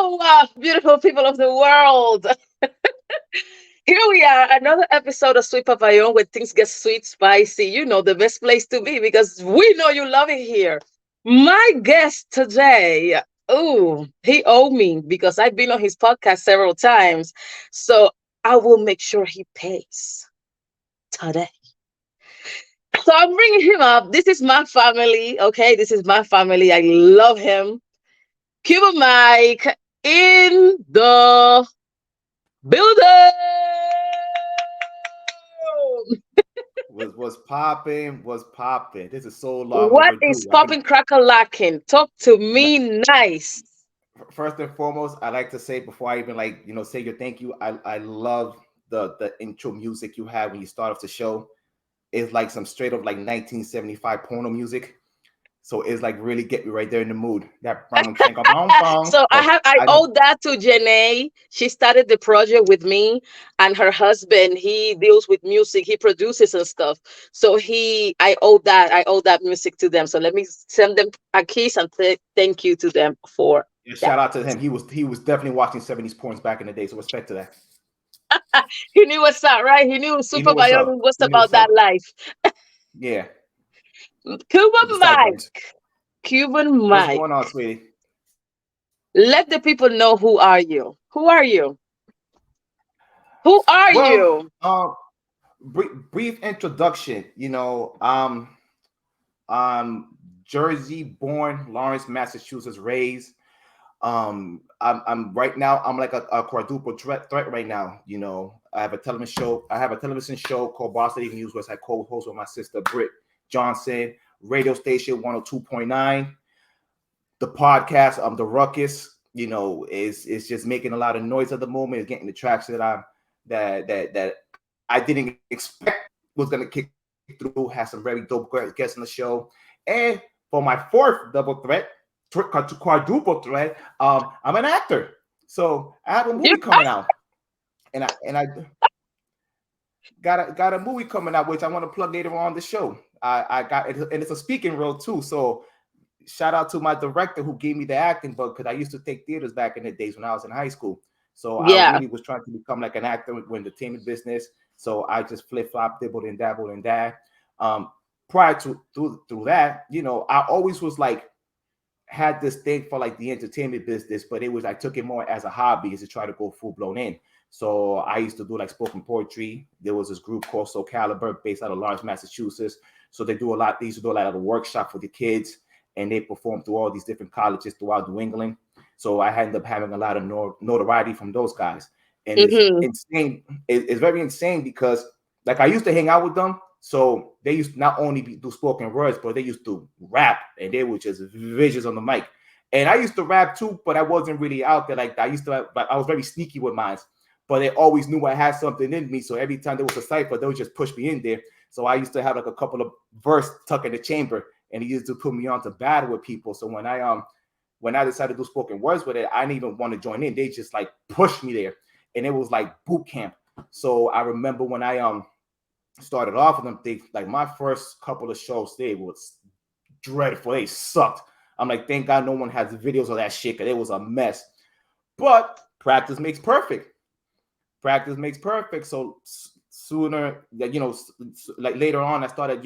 Hello, beautiful people of the world. Here we are, another episode of Sweet Papillon where things get sweet, spicy. You know, the best place to be because we know you love it here. My guest today, oh, he owed me because I've been on his podcast several times. So I will make sure he pays today. So I'm bringing him up. This is my family, okay? This is my family. I love him. Cuba Mike in the building. Was popping. This is so long What is overdue. popping cracker lacking? Talk to me nice. First and foremost, I like to say before I even say your thank you. I love the intro music you have when you start off the show. It's like some straight up like 1975 porno music. So it's like really get me right there in the mood. That bong shank bong bong. So So I I owe know. that to Janae. She started the project with me and her husband. He deals with music. He produces and stuff. So I owe that music to them. So let me send them a kiss and thank you to them for Yeah, that. shout out to him. He was definitely watching 70s porns back in the day. So respect to that. He knew what's up, right? He knew He knew Super what's Mario up. was He knew about what's that up. life. Yeah, with the Cuban sideburns. Mike. Cuban What's Mike. going on, sweetie? Let the people know who are you. Who are you? Who are Well, you? brief introduction. Jersey born, Lawrence, Massachusetts raised. I'm right now. I'm like a quadruple threat right now. I have a television show. I have a television show called Boston Evening News, which I co-host with my sister Britt Johnson. Radio station 102.9. The podcast, the Ruckus, is just making a lot of noise at the moment. It's getting the traction that I didn't expect was gonna kick through. Has some very dope guests on the show, and for my fourth double threat, quadruple threat, I'm an actor. So I have a You movie coming out, and I got a movie coming out which I want to plug later on the show. I got it, and it's a speaking role too. So shout out to my director who gave me the acting bug because I used to take theaters back in the days when I was in high school. So I yeah. really was trying to become like an actor with entertainment business. So I just flip flop, dibbled and dabbled in that. Um, Prior to through that, I always was like had this thing for like the entertainment business, but it was I took it more as a hobby as to try to go full blown in. So I used to do like spoken poetry. There was this group called Soul Caliber based out of Lawrence, Massachusetts. So they used to do a lot of the workshop for the kids, and they performed through all these different colleges throughout New England. So I ended up having a lot of notoriety from those guys, and it's Hmm. insane. It's very insane because like I used to hang out with them. So they used to not only do spoken words, but they used to rap, and they were just vicious on the mic. And I used to rap too, but I wasn't really out there like that. But I was very sneaky with mine. But they always knew I had something in me. So every time there was a cipher, they would just push me in there. So I used to have like a couple of verse tucked in the chamber, and he used to put me on to battle with people. So when I decided to do spoken words with it, I didn't even want to join in. They just like pushed me there, and it was like boot camp. So I remember when I started off with them, they like my first couple of shows, they was dreadful. They sucked. I'm like, thank God no one has videos of that shit because it was a mess. But practice makes perfect. Practice makes perfect. So sooner that like later on, I started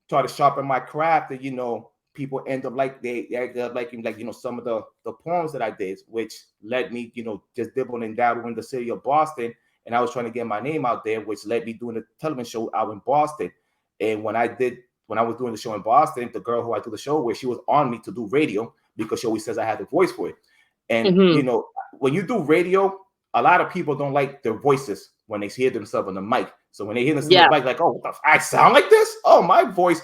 try to sharpen my craft, and people end up like they end up liking like some of the poems that I did, which led me just dibbling and dabbling in the city of Boston, and I was trying to get my name out there, which led me doing a television show out in Boston. And when I was doing the show in Boston, the girl who I do the show with, she was on me to do radio because she always says I had the voice for it. And Hmm. when you do radio, a lot of people don't like their voices when they hear themselves on the mic. So when they hear themselves on Yeah. the mic, like, oh, I sound like this? Oh, my voice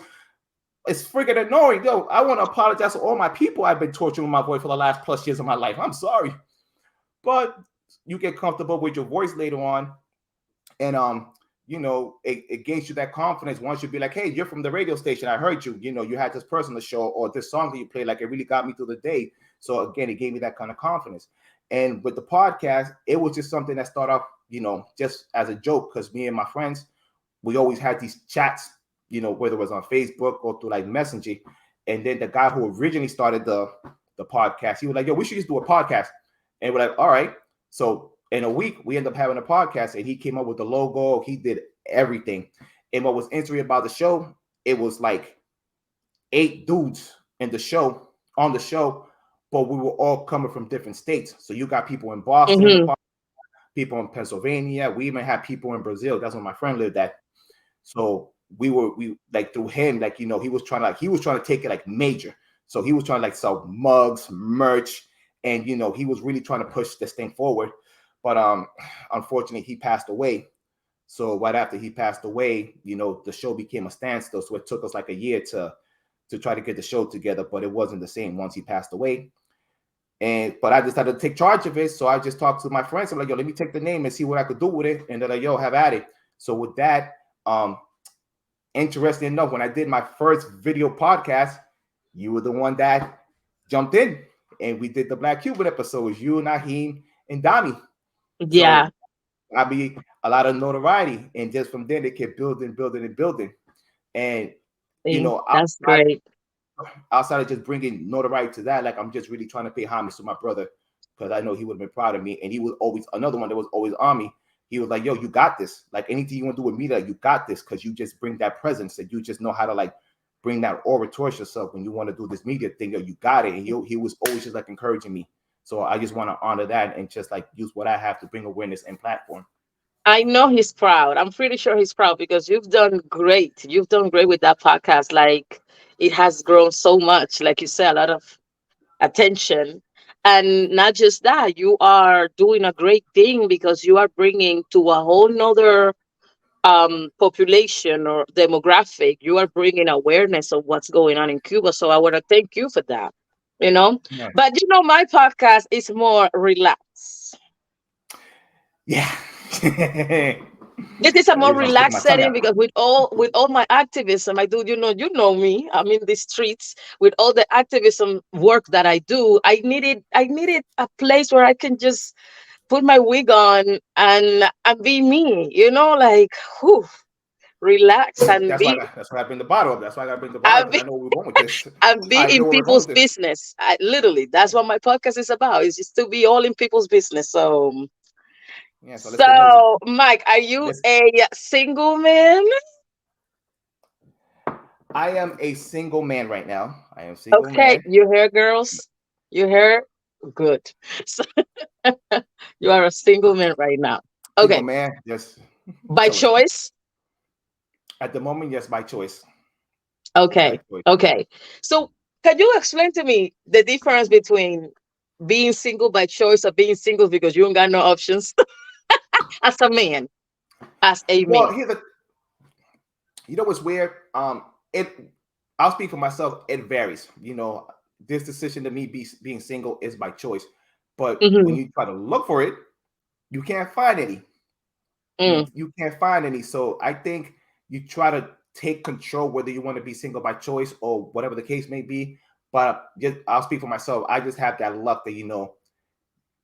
is freaking annoying. Yo, I want to apologize to all my people I've been torturing my voice for the last plus years of my life. I'm sorry. But you get comfortable with your voice later on, and it gains you that confidence once you be like, hey, you're from the radio station, I heard you, you had this person on the show, or this song that you played, like it really got me through the day. So again, it gave me that kind of confidence. And with the podcast, it was just something that started off just as a joke, because me and my friends, we always had these chats, whether it was on Facebook or through like Messenger. And then the guy who originally started the podcast, he was like, yo, we should just do a podcast. And we're like, all right. So in a week, we end up having a podcast, and he came up with the logo. He did everything. And what was interesting about the show, it was like 8 dudes in the show, on the show, but we were all coming from different states. So you got people in Boston in the Mm-hmm. podcast, people in Pennsylvania. We even had people in Brazil. That's where my friend lived at. So we like through him, like, you know, he was trying to take it like major. So he was trying to like sell mugs, merch, and you know, he was really trying to push this thing forward. But unfortunately, he passed away. So right after he passed away, you know, the show became a standstill. So it took us like a year to try to get the show together, but it wasn't the same once he passed away. And but I decided to take charge of it. So I just talked to my friends. I'm like, yo, let me take the name and see what I could do with it. And they're like, yo, have at it. So with that, interesting enough, when I did my first video podcast, you were the one that jumped in, and we did the Black Cuban episodes. You, Naheem, and Dami. Yeah. So I be a lot of notoriety, and just from there they kept building, building, and building. And you See, know, that's great. outside of just bringing notoriety to that, like I'm just really trying to pay homage to my brother, because I know he would have been proud of me, and he was always another one that was always on me. He was like, yo, you got this. Like anything you want to do with media, you got this, because you just bring that presence, and you just know how to like bring that aura towards yourself when you want to do this media thing. Yo, you got it. And he was always just like encouraging me. So I just want to honor that and just like use what I have to bring awareness and platform. I know he's proud. I'm pretty sure he's proud because you've done great. You've done great with that podcast. Like it has grown so much. Like you said, a lot of attention. And not just that, you are doing a great thing because you are bringing to a whole nother population or demographic, you are bringing awareness of what's going on in Cuba. So I want to thank you for that, you know. Yeah. But you know, my podcast is more relaxed. Yeah. This is a The more reason I'm sticking my relaxed tongue setting out. because with all my activism, I do, you know me. I'm in the streets with all the activism work that I do. I needed a place where I can just put my wig on and be me, you know, like whew, relax and be That's why I bring the bottle up. That's why I gotta bring the bottle, and because be I know where we're going with this. and be I in know where we're going people's with this. business. Literally, that's what my podcast is about. Is just to be all in people's business. Yeah, so let's get nosy. So Mike, are you Let's a single man? I am a single man right now. I am a single Okay, man. you hear, girls? You hear? Good. So you are a single man right now. Single Okay, man, just by chilling. choice. At the moment, yes, by choice. By Okay, choice. okay. So can you explain to me the difference between being single by choice or being single because you don't got no options as a man? As a Well, man. you know what's weird? It I'll speak for myself, it varies. You know, this decision to me being single is by choice. But when Hmm. you try to look for it, you can't find any. Mm, You can't find any. So I think you try to take control whether you want to be single by choice or whatever the case may be. But just I'll speak for myself. I just have that luck that, you know,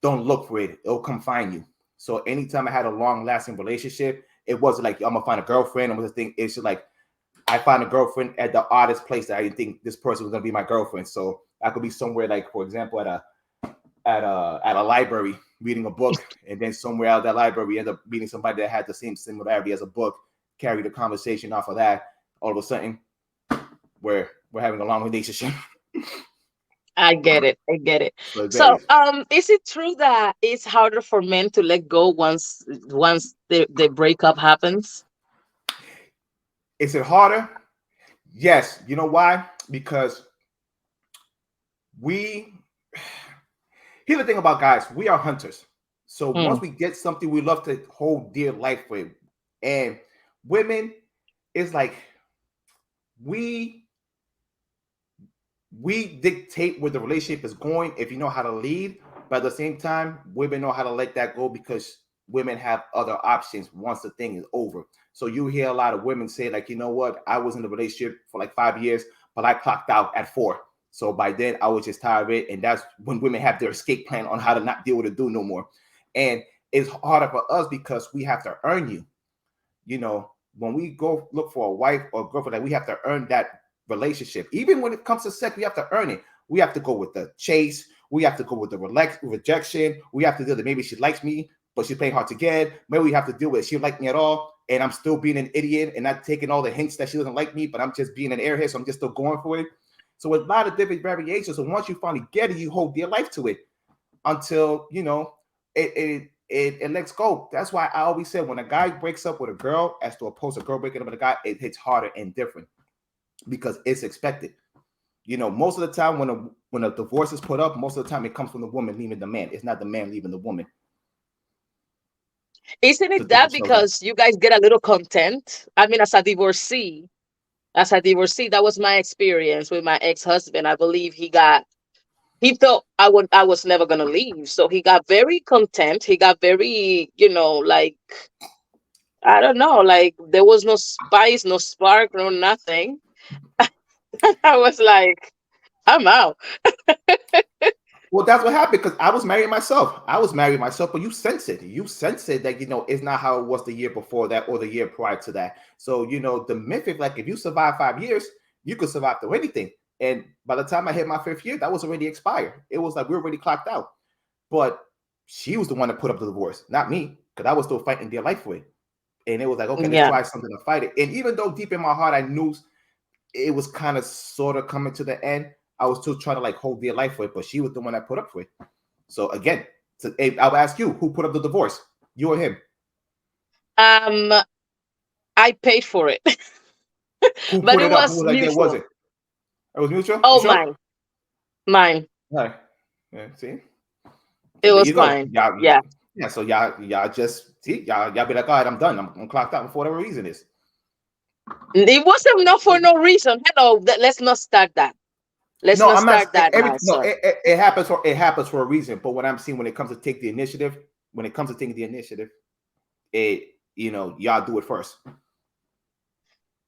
don't look for it, it'll come find you. So anytime I had a long lasting relationship, it wasn't like I'm gonna find a girlfriend. I'm gonna think it's just like I find a girlfriend at the oddest place that I didn't think this person was gonna be my girlfriend. So I could be somewhere like, for example, at a library reading a book, and then somewhere out of that library end up meeting somebody that had the same similarity as a book, carry the conversation off of that. All of a sudden, we're having a long relationship. I get it. I get it. So it So, varies. is it true that it's harder for men to let go once the breakup happens? Is it harder? Yes. You know why? Because we here's the thing about guys, we are hunters. So once Mm, we get something, we love to hold dear life with. And women, it's like we we dictate where the relationship is going if you know how to lead, but at the same time, women know how to let that go because women have other options once the thing is over. So you hear a lot of women say, like, you know what, I was in a relationship for like 5 years, but I clocked out at 4. So by then I was just tired of it. And that's when women have their escape plan on how to not deal with it, do no more. And it's harder for us because we have to earn you. You know, when we go look for a wife or girlfriend, like we have to earn that relationship. Even when it comes to sex, we have to earn it. We have to go with the chase. We have to go with the rejection. We have to deal with maybe she likes me, but she's playing hard to get. Maybe we have to deal with she don't like me at all, and I'm still being an idiot and not taking all the hints that she doesn't like me, but I'm just being an airhead, so I'm just still going for it. So a lot of different variations. So once you finally get it, you hold dear life to it until it lets go. That's why I always said when a guy breaks up with a girl, as to oppose a girl breaking up with a guy, it hits harder and different because it's expected. Most of the time when a divorce is put up, most of the time it comes from the woman leaving the man. It's not the man leaving the woman. Isn't it that because you guys get a little content? I mean, as a divorcee, that was my experience with my ex-husband. I believe he thought I was never gonna leave. So he got very content. He got very, like, I don't know, like there was no spice, no spark, no nothing. I was like, I'm out. Well, that's what happened because I was married myself. But you sense it. You sense it that it's not how it was the year before that or the year prior to that. So the myth is like if you survive 5 years, you could survive through anything. And by the time I hit my 5th year, that was already expired. It was like we were already clocked out. But she was the one that put up the divorce, not me, because I was still fighting their life for it. And it was like, okay, let's try something to fight it. And even though deep in my heart I knew it was kind of sort of coming to the end, I was still trying to like hold dear life for it, but she was the one that put up for it. So again, I'll ask you, who put up the divorce? You or him? I paid for it. Who But put it it up? Who was was like, there was mutual. it? It was mutual? You Oh, sure? mine. All right. Yeah, see? So It there was you go. mine. Y'all, Yeah. yeah, so y'all just see, y'all be like, all right, I'm done. I'm clocked out for whatever reason is. It wasn't not for no reason. Hello, let's not start that. Let's No, not I'm not. start that now, No, sir. it happens for a reason. But what I'm seeing when it comes to take the initiative, it y'all do it first.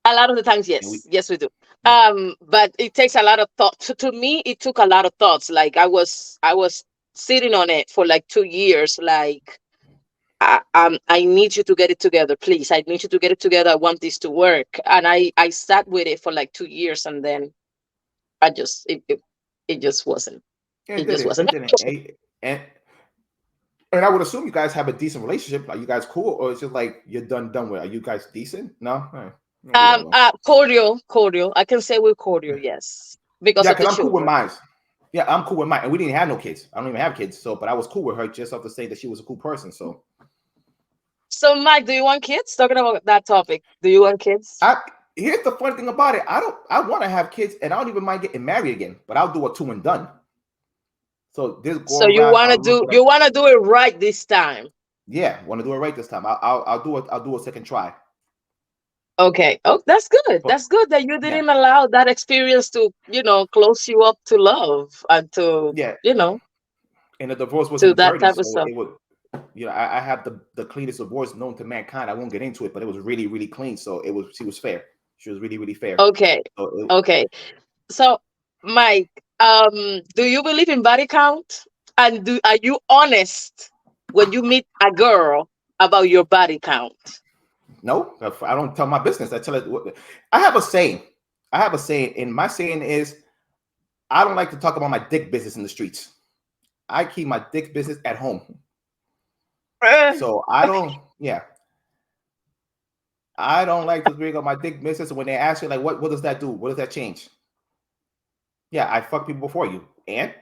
A lot of the times, And we, yes, we do. yeah. But it takes a lot of thought. To me, it took a lot of thoughts. Like I was sitting on it for like 2 years. Like I need you to get it together, please. I need you to get it together. I want this to work. And I sat with it for like 2 years, and then I just it just wasn't. It It just didn't. wasn't. And and I would assume you guys have a decent relationship. Are you guys cool, or it's just like you're done with? Are you guys decent? No, all right. We'll leave that alone. Cordial. I can say we're cordial, yes, because Yeah, of the because I'm cool with children. mine. Yeah, I'm cool with mine, and we didn't have no kids. I don't even have kids, so but I was cool with her just off to say that she was a cool person. So So, Mike, do you want kids? Talking about that topic, do you want kids? I here's the funny thing about it. I want to have kids, and I don't even mind getting married again, but I'll do a 2 and done. So this go So you around, wanna I'll look do at you wanna do it right this time? yeah, want to do it right this time. I'll do a second try. Okay. Oh, that's good. But That's good that you yeah, didn't allow that experience to, close you up to love and to, yeah, and the divorce to wasn't that dirty, type of so stuff. it was. I have the cleanest divorce known to mankind. I won't get into it, but it was really, really clean. So she was fair. She was really, really fair. Okay. So Okay. So, Mike, do you believe in body count? And are you honest when you meet a girl about your body count? no, I don't tell my business. I tell it. I have a saying. And my saying is, I don't like to talk about my dick business in the streets. I keep my dick business at home. So I don't. Yeah, I don't like to bring up my dick business. When they ask you, like, what does that do? What does that change? Yeah, I fucked people before you, and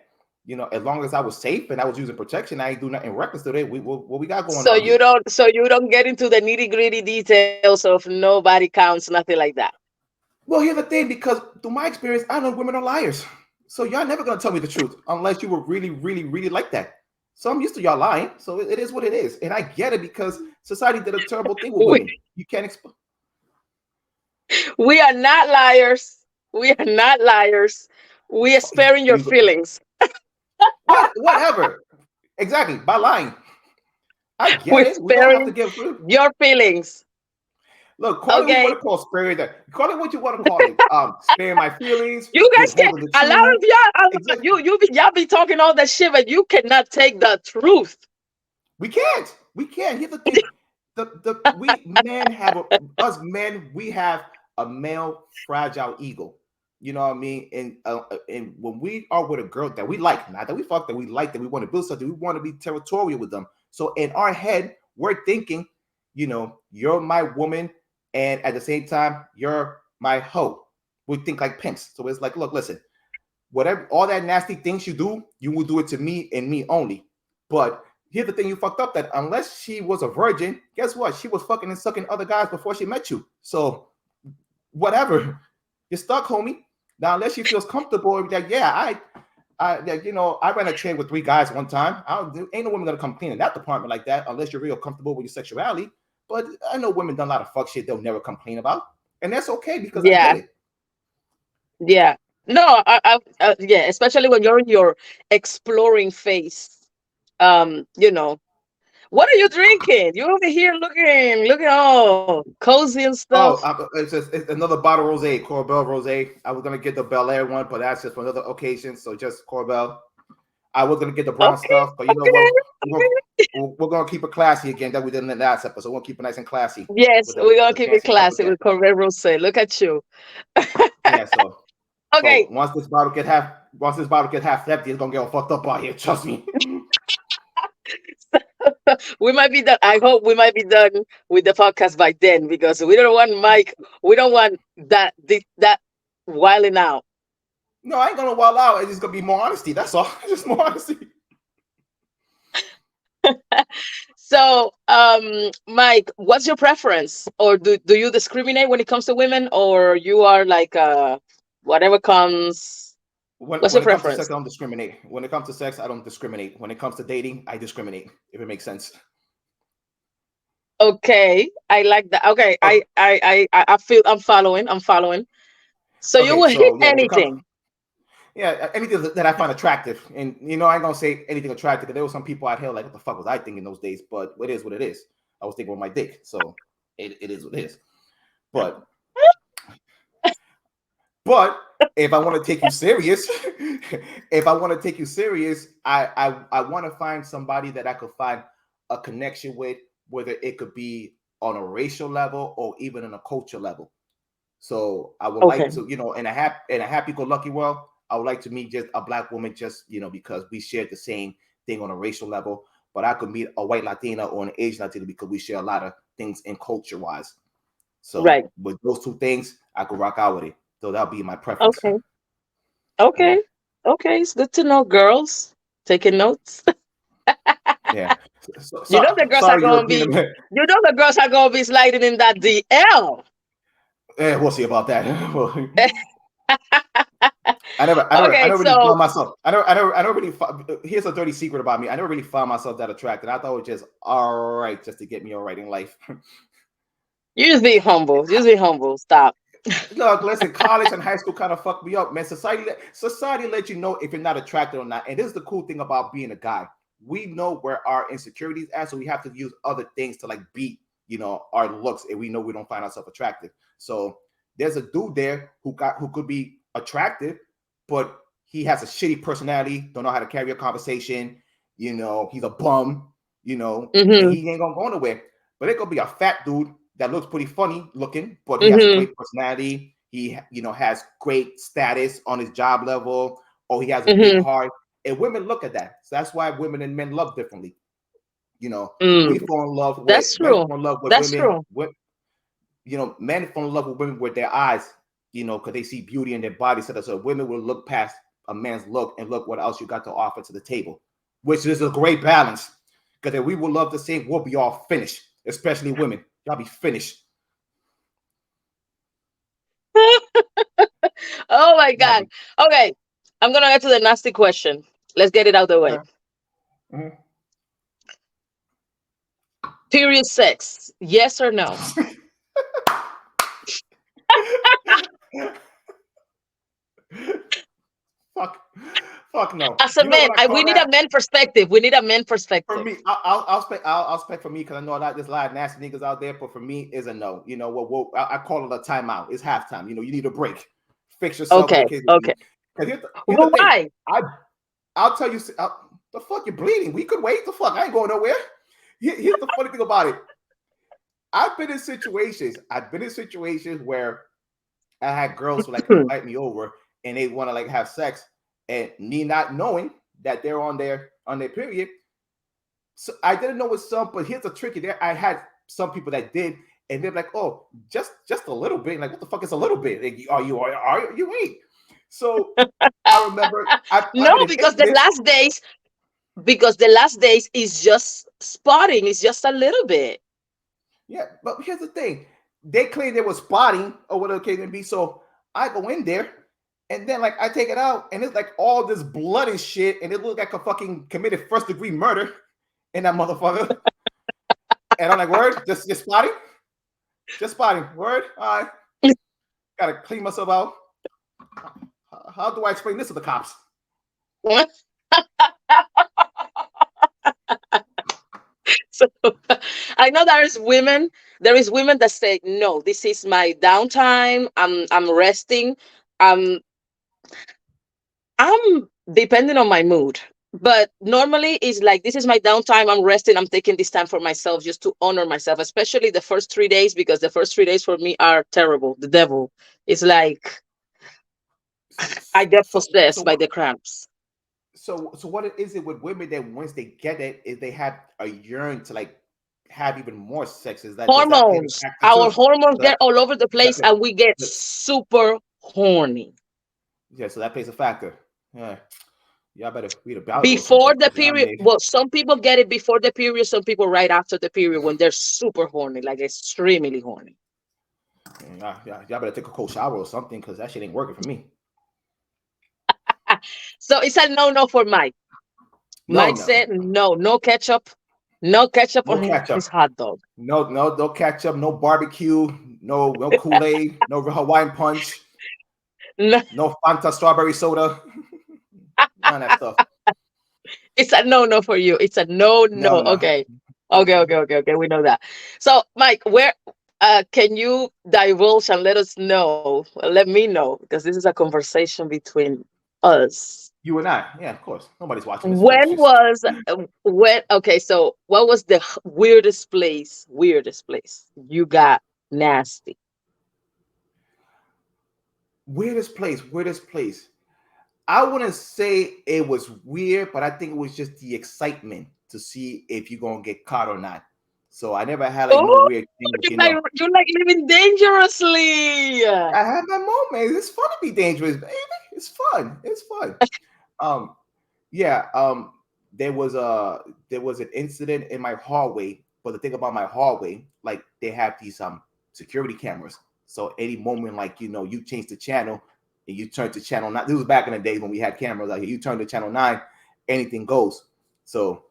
as long as I was safe and I was using protection, I ain't do nothing reckless today. What we got going So on you here? don't get into the nitty-gritty details of nobody counts, nothing like that. Well, here's the thing, because through my experience, I know women are liars. So y'all never gonna tell me the truth unless you were really, really, really like that. So I'm used to y'all lying. So it is what it is, and I get it because society did a terrible thing with We, women. You can't explain. we are not liars. We are not liars. We are sparing your feelings. Whatever. Exactly, by lying. I get We're it. We don't have to sparing give truth. your feelings. Look, call it what you want Okay. to call sparing that. Call it what you want to call it. Sparing my feelings, You guys can, withholding the a lot truth. of y'all, Exactly. y'all be talking all that shit, but you cannot take the truth. We can't. We can't. Here's the thing. We men have us men, we have a male fragile ego. You know what I mean? And when we are with a girl that we like, not that we fuck, that we like, that we want to build something, we want to be territorial with them. So in our head, we're thinking, you're my woman, and at the same time, you're my hoe. We think like pimps. So it's like, look, listen, whatever, all that nasty things you do, you will do it to me and me only. But here's the thing, you fucked up, that unless she was a virgin, guess what? She was fucking and sucking other guys before she met you. So whatever, you're stuck, homie. Now, unless she feels comfortable, like, yeah, I ran a train with 3 guys one time. Ain't no woman gonna come clean in that department like that, unless you're real comfortable with your sexuality. But I know women done a lot of fuck shit they'll never complain about, and that's okay because I Yeah. get it. Yeah. No, yeah, especially when you're in your exploring phase. You know, what are you drinking? You're over here looking all cozy and stuff. Oh, it's another bottle of rosé, Corbel rosé. I was gonna get the Bel Air one, but that's just for another occasion. So just Corbel. I was gonna get the brown Okay, stuff, but you know okay, what? okay. We're gonna keep it classy again. That we did in the last episode. We're gonna keep it nice and classy Yes, with we're gonna the keep it fancy cup classy again. with Corvette Rosé. Look at you. Yeah. So Okay. once this bottle get half empty, it's gonna get all fucked up out here. Trust me. We might be done. I hope we might be done with the podcast by then because we don't want Mike. We don't want that wilding out. No, I ain't gonna wild out. It's just gonna be more honesty. That's all. Just more honesty. So, Mike, what's your preference, or do you discriminate when it comes to women, or you are like whatever comes? What's When your it comes to sex, preference? I don't discriminate. When it comes to sex, I don't discriminate. When it comes to dating, I discriminate. If it makes sense. Okay, I like that. Okay, Okay. I feel I'm following. I'm following. So you Okay. will hit So yeah, when it comes, anything. yeah, anything that I find attractive, and I ain't gonna say anything attractive because there were some people out here like, what the fuck was I thinking those days? But it is what it is. I was thinking with my dick, so it is what it is. But But if I want to take you serious, I want to find somebody that I could find a connection with, whether it could be on a racial level or even on a culture level. So I would like Okay. to, in a happy-go-lucky world, I would like to meet just a black woman, just because we share the same thing on a racial level. But I could meet a white Latina or an Asian Latina because we share a lot of things in culture-wise. So Right. with those 2 things, I could rock out with it. So that'll be my preference. Okay. Yeah, Okay. Okay. It's good to know, girls. Taking notes. yeah. You know the girls are Sorry, gonna European be. American. You know the girls are gonna be sliding in that DL. We'll see about that. I Okay. never really So found myself. I never really. Here's a dirty secret about me. I never really found myself that attracted. I thought it was just all right, just to get me all right in life. you just be humble. Just be humble. Stop. Look, listen, college and high school kind of fucked me up, man. Society lets you know if you're not attracted or not. And this is the cool thing about being a guy. We know where our insecurities are, so we have to use other things to like beat, our looks, and we know we don't find ourselves attractive. So there's a dude there who could be attractive, but he has a shitty personality, don't know how to carry a conversation, he's a bum, and Mm-hmm. he ain't gonna go nowhere. But it could be a fat dude that looks pretty funny looking, but he has a Mm-hmm. great personality. He, has great status on his job level, or he has a big Mm-hmm. heart. And women look at that. So that's why women and men love differently. We Mm. fall in love with That's men true. fall in love with That's women. true. Men fall in love with women with their eyes, because they see beauty in their body. So women will look past a man's look and look what else you got to offer to the table, which is a great balance. Because if we will love the same, we'll be all finished, especially women. Y'all be finished. Oh my Y'all God. be, Okay. I'm gonna get to the nasty question. Let's get it out the way. Mhm. Period sex. Yes or no? fuck, fuck no. As a You know man, what I we call need a that? man perspective. We need a man For perspective. me, I'll spec for me because I know there's a lot of nasty niggas out there. But for me, is a no. I call it a timeout. It's halftime. You need a break. Fix yourself. Okay. Because Okay. here's the Well, thing. why? I'll tell you. The fuck, you're bleeding. We could wait. The fuck, I ain't going nowhere. Here's the funny thing about it. I've been in situations where I had girls who like invite me over and they want to like have sex, and me not knowing that they're on their period. So I didn't know with some, but here's the tricky there. I had some people that did, and they're like, "Oh, just a little bit." Like, what the fuck is a little bit? Like, you ain't? So I remember No, I've been an incident. because the last days is just spotting. It's just a little bit. Yeah, but here's the thing. They claim they were spotting or whatever the case may be. So I go in there and then like I take it out and it's like all this blood and shit, and it looked like a fucking committed first degree murder in that motherfucker. And I'm like, word, just spotting? Just spotting. Word? All right. Gotta clean myself out. How do I explain this to the cops? So I know there is women that say, no, this is my downtime. I'm resting. Um, I'm depending on my mood. But normally it's like this is my downtime. I'm resting. I'm taking this time for myself just to honor myself, especially the first 3 days, because the first 3 days for me are terrible. The devil. It's like I get So possessed by what? the cramps. So what is it with women that once they get it, is they have a yearn to like have even more sex? Is that does that play the Hormones. factor Our too? hormones Does get all over the that place play, and we get does- super horny. yeah, so that plays a factor. Yeah, y'all better read a Bible or something Before the because y'all period, may well, some people get it before the period, some people right after the period when they're super horny, like extremely horny. y'all better take a cold shower or something because that shit ain't working for me. So it's a no for Mike. No, Mike no, said no, no ketchup, no ketchup no on ketchup. his hot dog. No ketchup. No barbecue. No Kool Aid. No Hawaiian punch. No, No Fanta strawberry soda. None of that stuff. it's a no for you. It's a no. No, no. Okay. Okay. We know that. So, Mike, where can you divulge and let us know? Let me know because this is a conversation between us. You and I. Yeah, of course. Nobody's watching this. When It's just was when? Okay, so what was the weirdest place? Weirdest place you got nasty? weirdest place. Weirdest place. I wouldn't say it was weird, but I think it was just the excitement to see if you're gonna get caught or not. So I never had like no Oh, weird things, you you like know. you like living dangerously. I had my moments. It's fun to be dangerous, baby. It's fun. It's fun. Um, yeah. There was an incident in my hallway, but the thing about my hallway, like they have these security cameras. So any moment, like you change the channel and you turn to channel 9. This was back in the days when we had cameras out here. You turn to channel 9, anything goes. So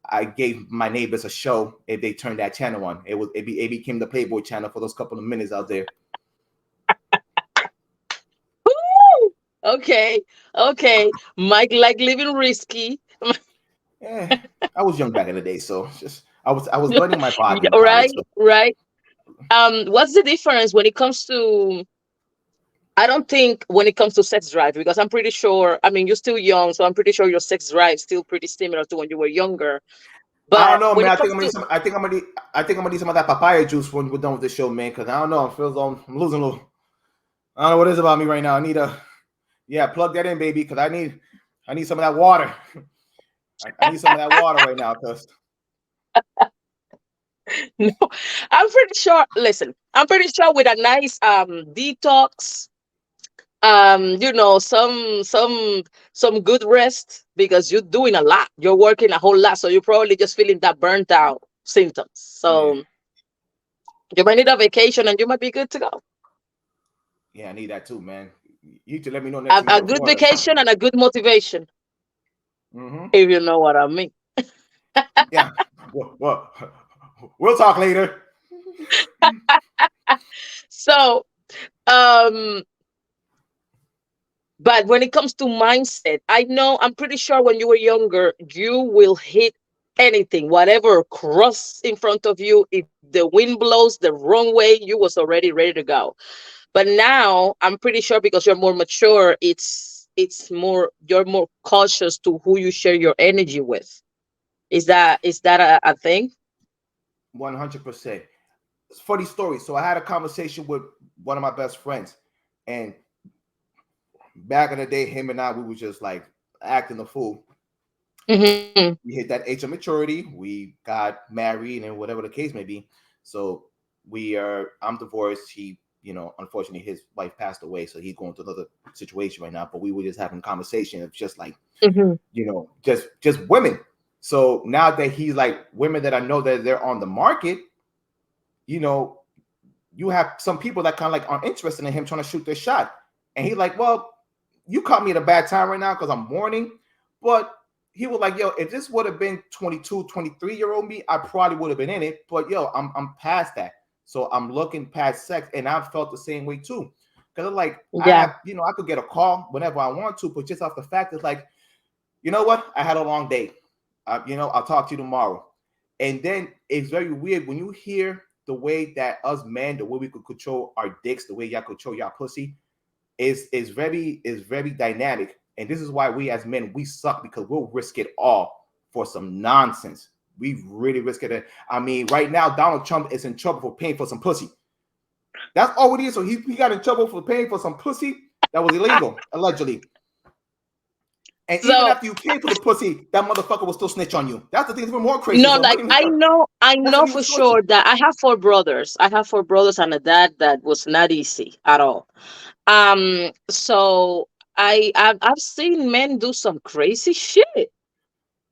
I gave my neighbors a show if they turned that channel on. It became the Playboy channel for those couple of minutes out there. Woo! Okay, okay. Mike like living risky. Yeah, I was young back in the day, so just I was learning my body Yeah, in college. right, So right. What's the difference when it comes to? I don't think when it comes to sex drive because I'm pretty sure. I mean, you're still young, so I'm pretty sure your sex drive is still pretty similar to when you were younger. I don't But know, when man. it I think comes I'm gonna need to some. I think I'm gonna need some of that papaya juice when we're done with this show, man. Because I don't know. I'm losing a little. I don't know what it is about me right now. I need plug that in, baby. Because I need some of that water. I need some of that water right now. Because no, I'm pretty sure. Listen, I'm pretty sure with a nice detox, some good rest because you're doing a lot. You're working a whole lot, so you're probably just feeling that burnt out symptoms. yeah, So you might need a vacation, and you might be good to go. yeah, I need that too, man. You to let me know next time you A go to good Florida. vacation and a good motivation, Mm-hmm. if you know what I mean. Yeah. We'll talk later. So, um, but when it comes to mindset, I'm pretty sure when you were younger, you will hit anything, whatever cross in front of you. If the wind blows the wrong way, you was already ready to go. But now I'm pretty sure because you're more mature, it's more you're more cautious to who you share your energy with. Is that a thing? 100%. funny story. So I had a conversation with one of my best friends, and back in the day, him and I, we were just like acting a fool. Mm-hmm. We hit that age of maturity. We got married, and whatever the case may be. So I'm divorced. He, unfortunately, his wife passed away, so he's going through another situation right now. But we were just having a conversation of just like, Mm-hmm. just women. So now that he's like women that I know that they're on the market, you have some people that kind of like aren't interested in him trying to shoot their shot. And he's like, well, you caught me at a bad time right now because I'm mourning. But he was like, yo, if this would have been 22, 23-year-old me, I probably would have been in it. But yo, I'm past that. So I'm looking past sex. And I've felt the same way too. Because I'm like, I Yeah. have, I could get a call whenever I want to, but just off the fact is like, you know what? I had a long day. I'll talk to you tomorrow. And then it's very weird when you hear the way that us men, the way we could control our dicks, the way y'all control y'all pussy, is very dynamic. And this is why we as men, we suck, because we'll risk it all for some nonsense. We really risk it. I mean, right now, Donald Trump is in trouble for paying for some pussy. That's all it is. So he got in trouble for paying for some pussy that was illegal, allegedly. And even after you paid for the pussy, that motherfucker will still snitch on you. That's the thing that's even more crazy. No, So like I know for sure that I have 4 brothers. I have 4 brothers and a dad that was not easy at all. So I've seen men do some crazy shit.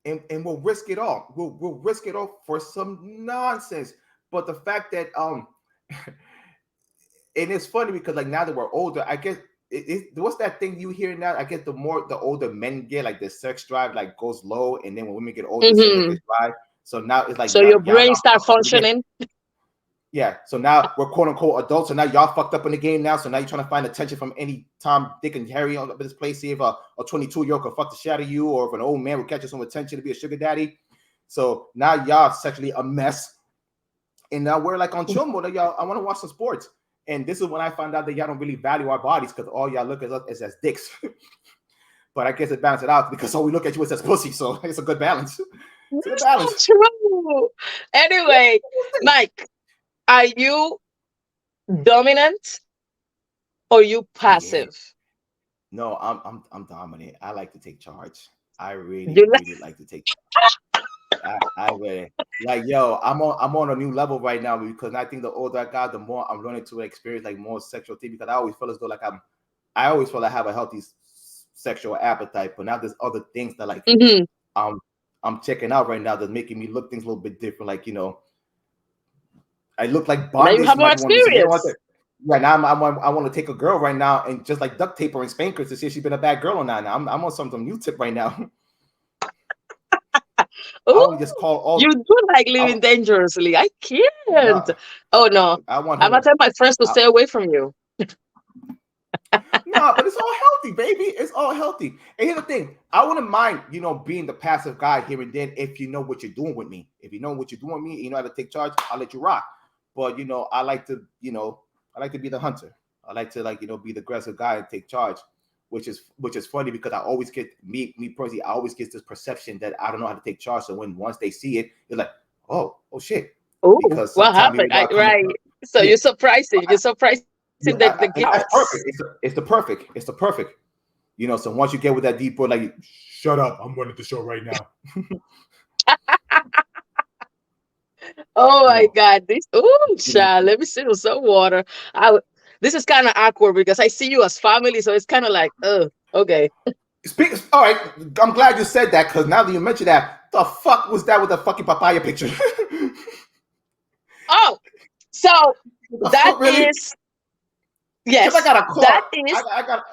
And we'll risk it all. We'll risk it all for some nonsense. But the fact that and it's funny because like now that we're older, I guess what's that thing you hear now? I guess the older men get, like the sex drive like goes low, and then when women get older, the sex drive gets drive. So now it's like so your brain start functioning. Yeah. So now we're quote unquote adults. So now y'all fucked up in the game now. So now you're trying to find attention from any Tom, Dick, and Harry on this place. See if a 22-year-old could fuck the shit out of you, or if an old man would catch you some attention to be a sugar daddy. So now y'all sexually a mess. And now we're like on chill mode. Y'all, I want to watch some sports. And this is when I found out that y'all don't really value our bodies, because all y'all look at us is as dicks. But I guess it balances it out because all we look at you is as pussy. So it's a good balance. It's a good balance. True. Anyway, Mike, are you dominant or you passive? Yeah. No, I'm dominant. I like to take charge. I really like to take. I really like, yo, I'm on a new level right now, because I think the older I got, the more I'm learning to experience like more sexual things, because I always feel as though like I always feel I have a healthy sexual appetite, but now there's other things that like I'm checking out right now that's making me look things a little bit different. Like, I look like bondage. Now you have more experience. Yeah, now I want to take a girl right now and just like duct tape her and spank her to see if she's been a bad girl or not. Now I'm on some new tip right now. Ooh, just call all. You do like living dangerously. I can't. No, oh no, I'm gonna tell my friends to stay away from you. No, but it's all healthy, baby. It's all healthy. And here's the thing: I wouldn't mind, being the passive guy here and then if you know what you're doing with me. If you know what you're doing with me, you know how to take charge. I'll let you rock. But I like to be the hunter. I like to be the aggressive guy and take charge. Which is funny because I always get me personally. I always get this perception that I don't know how to take charge. So once they see it, they're like, oh shit. Oh, what happened? Right. So you're surprising. You're surprising the that's perfect. It's the perfect. It's the perfect. So once you get with that deep boy, like, shut up, I'm running the show right now. Oh my God! Child, let me sit with some water. This is kind of awkward because I see you as family, so it's kind of like, okay. All right, I'm glad you said that, because now that you mentioned that, the fuck was that with the fucking papaya picture? Oh, so that really? Is yes. I got a call. That is I got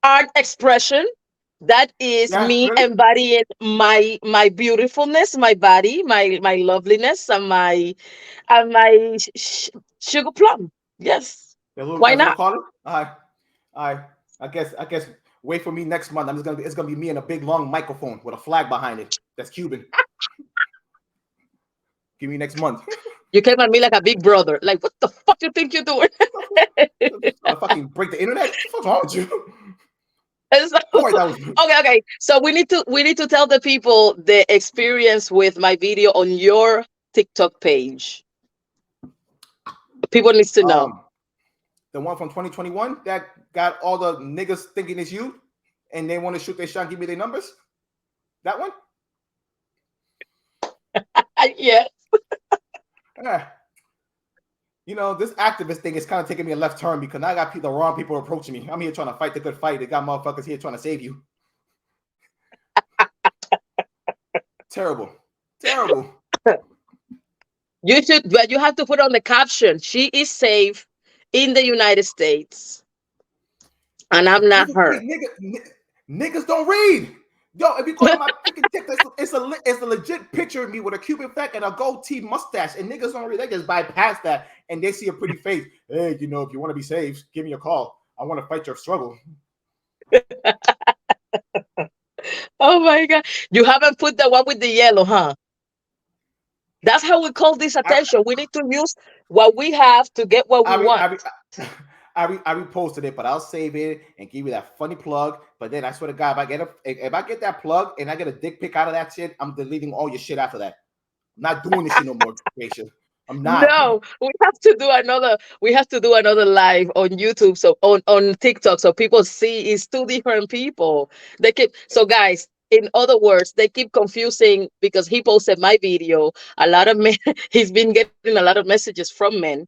art expression. That is me really? Embodying my beautifulness, my body, my loveliness, and my sugar plum. Yes. Why not? All right. I guess wait for me next month. It's gonna be me and a big long microphone with a flag behind it. That's Cuban. Give me next month. You came at me like a big brother. Like, what the fuck you think you're doing? I fucking break the internet. What's wrong with you? Okay. So we need to tell the people the experience with my video on your TikTok page. People needs to know. The one from 2021 that got all the niggas thinking it's you, and they want to shoot their shot and give me their numbers. That one. Yeah. You know, this activist thing is kind of taking me a left turn because I got the wrong people approaching me. I'm here trying to fight the good fight. They got motherfuckers here trying to save you. Terrible. You should, but you have to put on the caption. She is safe in the United States, and I'm not her. Niggas don't read. Yo, if you go to my freaking TikTok, it's a legit picture of me with a Cuban fat and a goatee mustache, and niggas don't read. They just bypass that, and they see a pretty face. Hey, you know, if you want to be safe, give me a call. I want to fight your struggle. Oh my God. You haven't put the one with the yellow, huh? That's how we call this attention. We need to use what we have to get what we want. I reposted it, but I'll save it and give you that funny plug. But then I swear to God, if I get that plug and I get a dick pic out of that shit, I'm deleting all your shit after that. I'm not doing this shit no more, Creation. I'm not. No, we have to do another. We have to do another live on YouTube, so on TikTok, so people see it's two different people. They keep so guys. In other words, they keep confusing because he posted my video. A lot of men. He's been getting a lot of messages from men,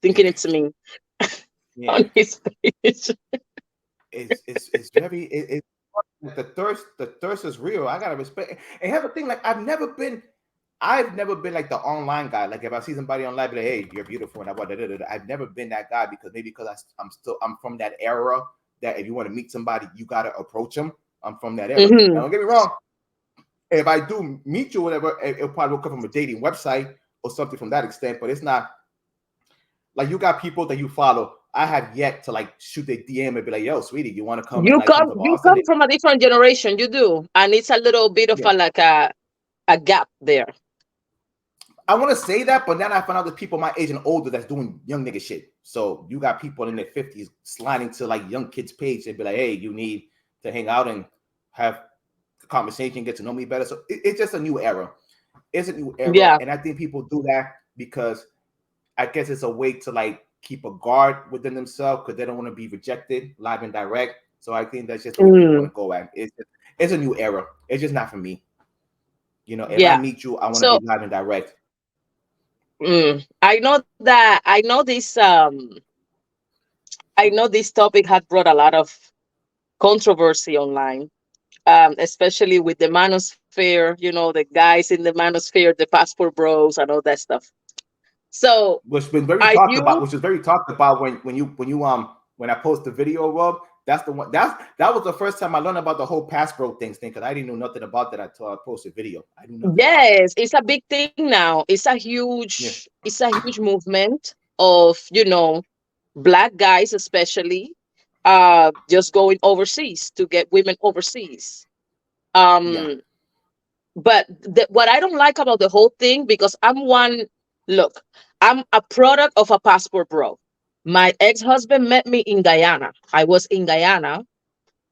thinking it's me on his page. It's very the thirst is real. I gotta respect and have a thing like I've never been like the online guy. Like if I see somebody online, be like, hey, you're beautiful, and I've never been that guy because I'm from that era that if you want to meet somebody, you gotta approach them. I'm from that era. Mm-hmm. Now, don't get me wrong. If I do meet you, whatever, it'll probably come from a dating website or something from that extent. But it's not like you got people that you follow. I have yet to like shoot their DM and be like, "Yo, sweetie, you want to come?" You come. to You Boston? come from a different generation. You do, and it's a little bit of a gap there. I want to say that, but then I found out there's people my age and older that's doing young nigga shit. So you got people in their 50s sliding to like young kids' page and be like, hey, you need to hang out and have a conversation, get to know me better. So it's just a new era. It's a new era. Yeah. And I think people do that because I guess it's a way to like keep a guard within themselves because they don't want to be rejected live and direct. So I think that's just the way people want to go at it. It's a new era. It's just not for me. You know, if I meet you, I want to be live and direct. I know that I know this topic had brought a lot of controversy online, especially with the manosphere, you know, the guys in the manosphere, the passport bros and all that stuff. So which is very talked about when I post the video, Rob. That's the one that was the first time I learned about the whole passport thing because I didn't know nothing about that until I posted video. I knew nothing. Yes, it's a big thing now. It's a huge movement of, you know, Black guys especially just going overseas to get women overseas. But what I don't like about the whole thing, because I'm a product of a passport bro. My ex-husband met me in Guyana. I was in Guyana,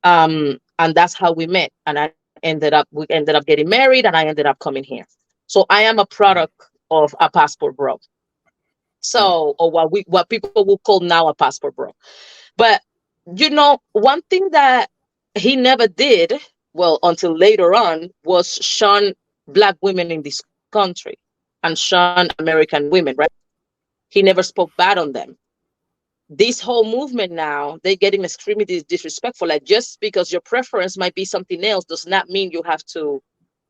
and that's how we met. And we ended up getting married, and I ended up coming here. So I am a product of a passport bro. So, or what people will call now a passport bro. But you know, one thing that he never did, well, until later on, was shun Black women in this country and shun American women, right? He never spoke bad on them. This whole movement now, they're getting extremely disrespectful. Like, just because your preference might be something else does not mean you have to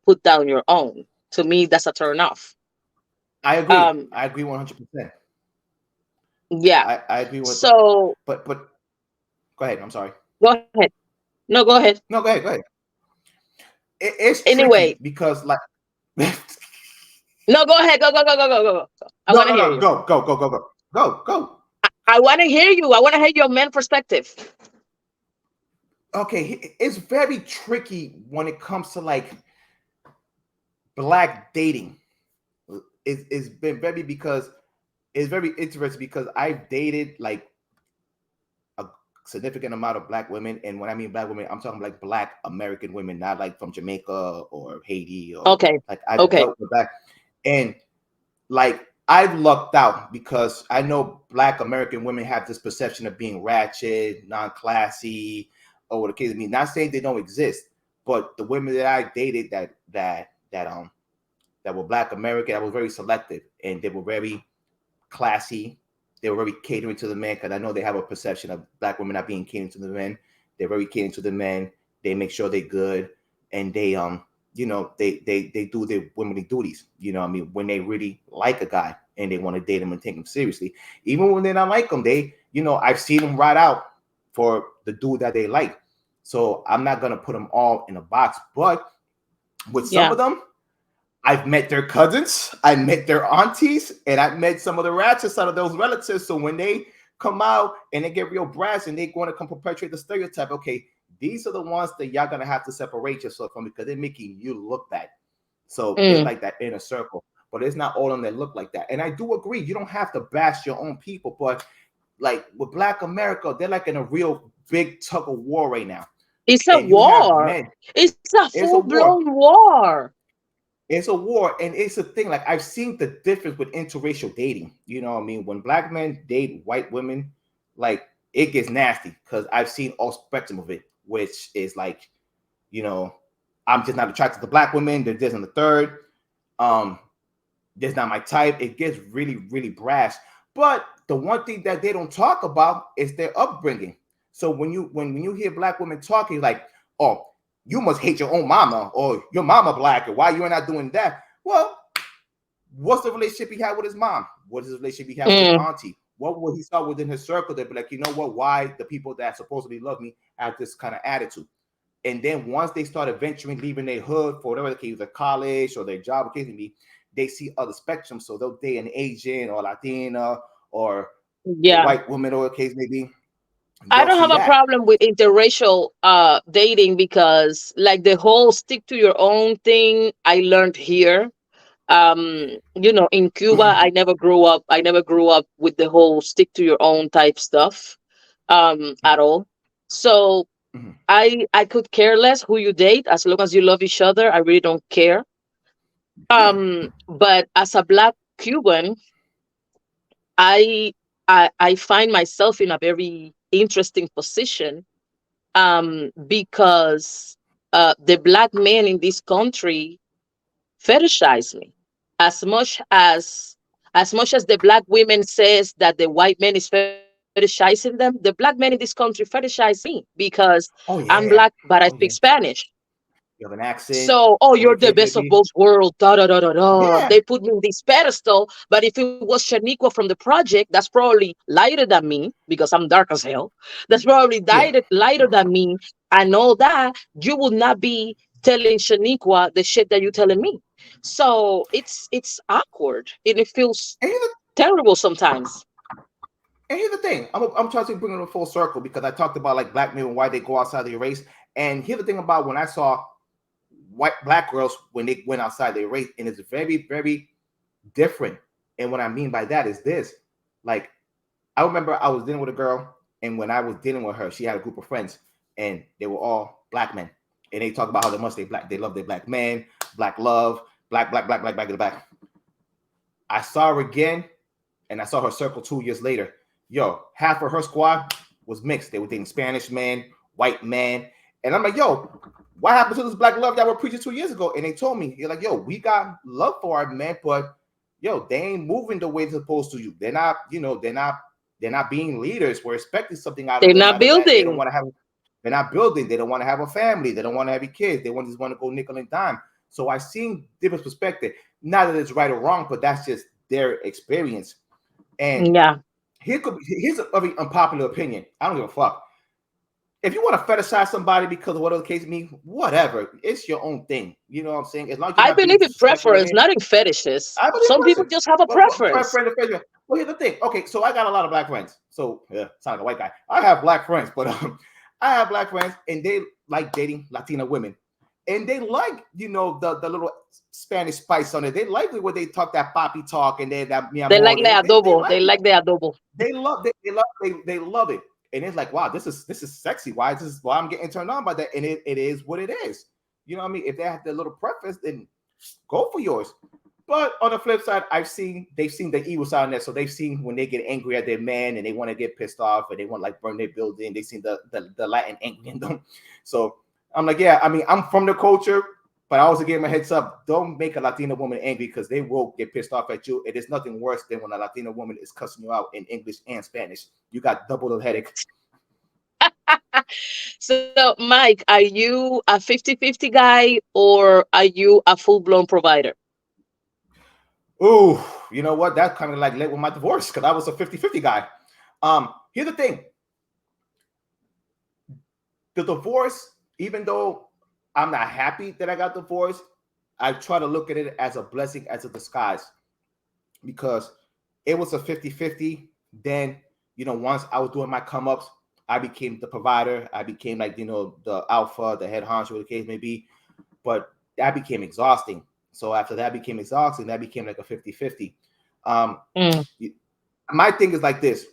put down your own. To me, that's a turn off. I agree. I agree 100%. Yeah. I agree with but go ahead. I'm sorry. Go ahead. No, go ahead. No, go ahead. It's anyway because like no, go ahead. Go. I want to hear you. Go. I want to hear you. I want to hear your man perspective. Okay, it's very tricky when it comes to like Black dating. It's been very because it's very interesting because I've dated like a significant amount of Black women, and when I mean Black women, I'm talking like Black American women, not like from Jamaica or Haiti or okay. Like I've dealt with that, and like I've lucked out because I know Black American women have this perception of being ratchet, non-classy, or what the case may be. Not saying they don't exist, but the women that I dated that were Black American, I was very selective, and they were very classy. They were very catering to the men because I know they have a perception of Black women not being catering to the men. They're very catering to the men. They make sure they're good, and they do their womanly duties. When they really like a guy and they want to date him and take him seriously, even when they don't like him, I've seen them ride out for the dude that they like. So I'm not gonna put them all in a box, but with some Yeah. of them, I've met their cousins, I met their aunties, and I've met some of the ratchets out of those relatives. So when they come out and they get real brass and they want to come perpetuate the stereotype, okay, these are the ones that y'all gonna have to separate yourself from because they're making you look bad. So it's Mm. like that inner circle, but it's not all of them that look like that. And I do agree, you don't have to bash your own people, but like with Black America, they're like in a real big tug of war right now. It's a And you have war. men, It's a it's a full war. blown war. It's a war, and it's a thing. Like I've seen the difference with interracial dating. You know what I mean? When Black men date white women, like it gets nasty because I've seen all spectrum of it, which is like, you know, I'm just not attracted to Black women. There's this and the third. Um, that's not my type. It gets really, really brash. But the one thing that they don't talk about is their upbringing. So when you hear Black women talking, like, oh, you must hate your own mama, or your mama Black, or why you're not doing that. Well, what's the relationship he had with his mom? What is the relationship he had with his Mm. auntie? What will he saw within his circle that be like, you know what? Why the people that supposedly love me have this kind of attitude? And then once they start venturing, leaving their hood for whatever the case, their college or their job, occasionally, they see other spectrums. So they'll date an Asian or Latina or a Yeah. white woman, or the case maybe. I They'll don't see have a that. problem with interracial dating because like the whole stick to your own thing I learned here. In Cuba I never grew up with the whole stick to your own type stuff at all. So I could care less who you date as long as you love each other. I really don't care. Yeah. But as a Black Cuban, I I find myself in a very interesting position because the Black men in this country fetishize me as much as the Black women says that the white man is fetishizing them. The Black men in this country fetishize me because Oh I'm yeah. Black but I Oh speak yeah. Spanish. You have an accent, So, oh, or the you're the case may best of be. both worlds. Da da da da da. Yeah. They put me in this pedestal. But if it was Shaniqua from the project, that's probably lighter than me because I'm dark as hell. That's probably Yeah. lighter than me, and all that. You would not be telling Shaniqua the shit that you're telling me. So it's awkward and it feels And here's the terrible sometimes. thing. I'm trying to bring it a full circle because I talked about like Black men and why they go outside their race. And here's the thing about when I saw white Black girls when they went outside their race, and it's very, very different. And what I mean by that is this: like I remember I was dealing with a girl, and when I was dealing with her, she had a group of friends, and they were all Black men, and they talk about how they love their Black men, Black love, black. I saw her again, and I saw her circle 2 years later. Yo, half of her squad was mixed. They were dating Spanish man, white man. And I'm like, yo, what happened to this Black love that were preaching 2 years ago? And they told me, they're like, yo, we got love for our men, but yo, they ain't moving the way they're supposed to you. They're not, they're not being leaders. We're expecting something out of They're them. not Out of that, they don't building. want to have they're not building. They don't want to have a family. They don't want to have kids. They just want to go nickel and dime. So I seen different perspective. Not that it's right or wrong, but that's just their experience. And Yeah. here's a very unpopular opinion. I don't give a fuck. If you want to fetishize somebody because of whatever the case means, whatever. It's your own thing. You know what I'm saying? As long as you're I not being believe in disrespectful preference, again. not in fetishes. I believe Some people person. just have a But preference. friend, well, here's the thing. Okay, so I got a lot of Black friends. So yeah, sound like a white guy. I have Black friends, but I have Black friends, and they like dating Latina women, and they like the little Spanish spice on it. They like the way they talk that poppy talk, and they that mi They amor. like the They adobo. like They it. like the adobo. They love it, and it's like, wow, this is sexy. Why is this? Why I'm getting turned on by that? And it is what it is. You know what I mean? If they have their little preference, then go for yours. But on the flip side, they've seen the evil side of that. So they've seen when they get angry at their man and they want to get pissed off and they want to like burn their building. They've seen the Latin angry in them. So I'm like, yeah, I mean, I'm from the culture, but I also give them a heads up. Don't make a Latina woman angry because they will get pissed off at you. It is nothing worse than when a Latina woman is cussing you out in English and Spanish. You got double the headache. So, Mike, are you a 50-50 guy or are you a full-blown provider? Ooh, you know what? That kind of like led with my divorce because I was a 50-50 guy. Here's the thing. The divorce, even though I'm not happy that I got divorced, I try to look at it as a blessing, as a disguise, because it was a 50-50. Then, once I was doing my come ups, I became the provider. I became like, the alpha, the head honcho, whatever the case may be. But that became exhausting. So after that became exhausting, that became like a 50-50. My thing is like this.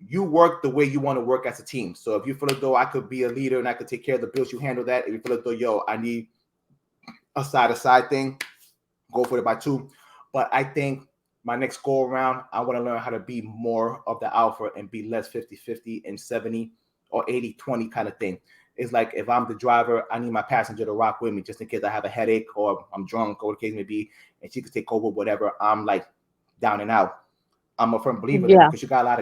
You work the way you want to work as a team. So if you feel as though I could be a leader and I could take care of the bills, you handle that. If you feel as though, I need a side-to-side thing, go for it by two. But I think my next go around, I want to learn how to be more of the alpha and be less 50-50 and 70 or 80-20 kind of thing. It's like if I'm the driver, I need my passenger to rock with me just in case I have a headache or I'm drunk or the case may be, and she could take over whatever. I'm like down and out. I'm a firm believer in that because you got a lot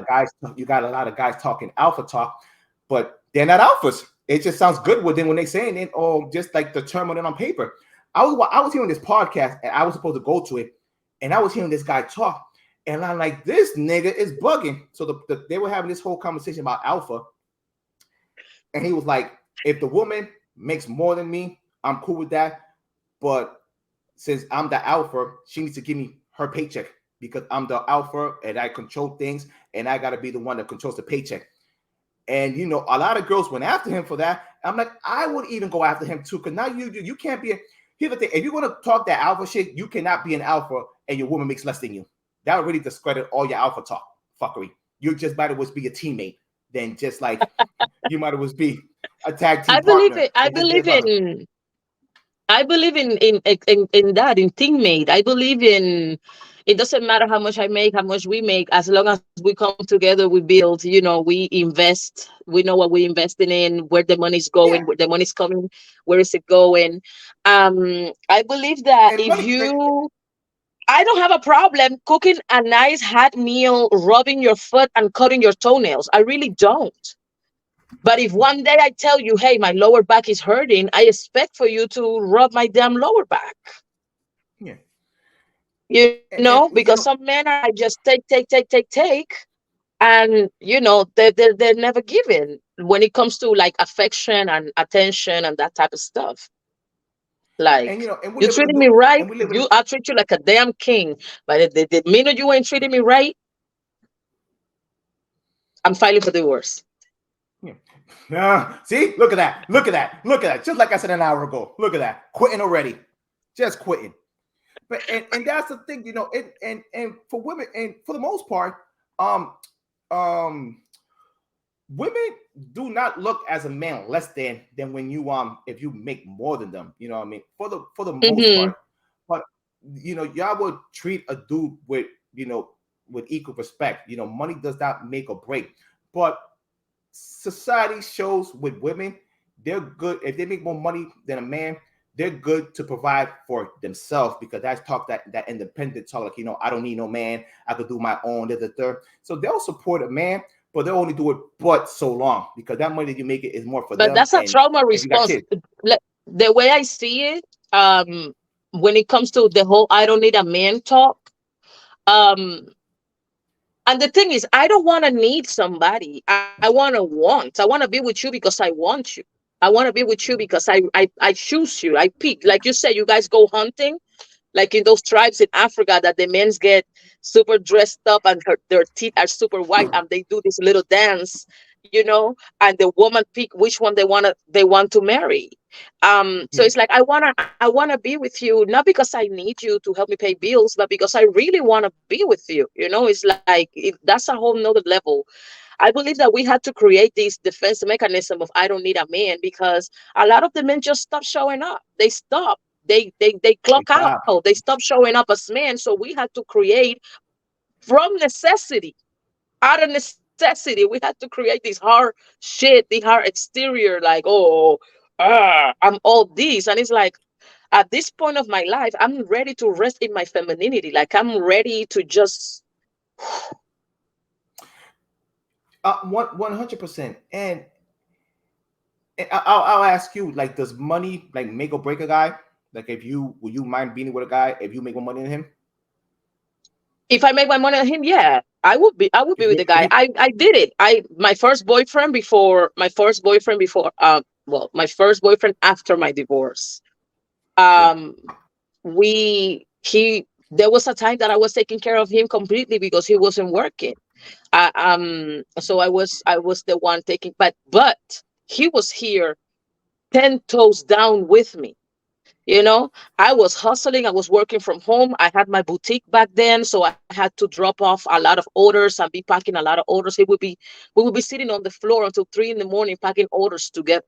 of guys talking alpha talk, but they're not alphas. It just sounds good with them when they saying it, or just like determine it on paper. I was hearing this podcast and I was supposed to go to it, and I was hearing this guy talk, and I'm like, this nigga is bugging. So they were having this whole conversation about alpha, and he was like, if the woman makes more than me, I'm cool with that, but since I'm the alpha, she needs to give me her paycheck because I'm the alpha and I control things, and I got to be the one that controls the paycheck. And a lot of girls went after him for that. I'm like, I would even go after him too, because now you can't be. Here's the thing: if you're gonna talk that alpha shit, you cannot be an alpha and your woman makes less than you. That would really discredit all your alpha talk fuckery. You just might as well be a teammate than just like you might as well be a tag team I believe partner. it. I believe in. I believe in that, in teammate. I believe in it doesn't matter how much I make, how much we make, as long as we come together, we build, we invest, we know what we're investing in, where the money's going, Yeah, where the money's coming, where is it going. I believe that and if money. you I don't have a problem cooking a nice hot meal, rubbing your foot and cutting your toenails. I really don't. But if one day I tell you, hey, my lower back is hurting, I expect for you to rub my damn lower back. Yeah, and Because some men are like just take. And, they're never given when it comes to like affection and attention and that type of stuff. Like, and we you live in treating me right, a I treat you like a damn king. But the minute you ain't treating me right, I'm filing for divorce. yeah. See, look at that. Look at that. Look at that. Just like I said an hour ago. Look at that. Quitting already. Just quitting. But and that's the thing, and for women, and for the most part, um, um, women do not look as a man less than when you if you make more than them. You know what I mean? For the most Mm-hmm. part. But y'all would treat a dude with with equal respect. Money does not make or break. But society shows with women, they're good if they make more money than a man. They're good to provide for themselves because that's talk that independent talk. Like, I don't need no man. I could do my own. The third. So they'll support a man, but they'll only do it but so long because that money that you make it is more for But them. that's a And trauma if you got response. kids, The way I see it, when it comes to the whole "I don't need a man" talk, um, and the thing is, I don't want to need somebody. I want to want. I want to be with you because I want you. I want to be with you because I choose you. I pick. Like you said, you guys go hunting, like in those tribes in Africa that the men get super dressed up and their teeth are super white and they do this little dance, and the woman pick which one they want to marry. So yeah. it's like I wanna be with you, not because I need you to help me pay bills, but because I really want to be with you. It's like that's a whole nother level. I believe that we had to create this defense mechanism of I don't need a man because a lot of the men just stop showing up. They stop. they They clock out. stop. They stop showing up as men. So we had to create from necessity, out of necessity. We had to create this hard shit, the hard exterior, like, oh, I'm all this. And it's like, at this point of my life, I'm ready to rest in my femininity. Like, I'm ready to just, 100%. And I'll ask you, like, does money like make or break a guy? Like, if you would you mind being with a guy if you make more money than him? if I make my money on him, yeah, I would be with the If guy. you I did it. My first boyfriend after my divorce. yeah Um, we he there was a time that I was taking care of him completely because he wasn't working. So I was the one taking, but he was here 10 toes down with me. You know, I was hustling. I was working from home. I had my boutique back then, so I had to drop off a lot of orders and be packing a lot of orders. We would be sitting on the floor until 3 in the morning packing orders together.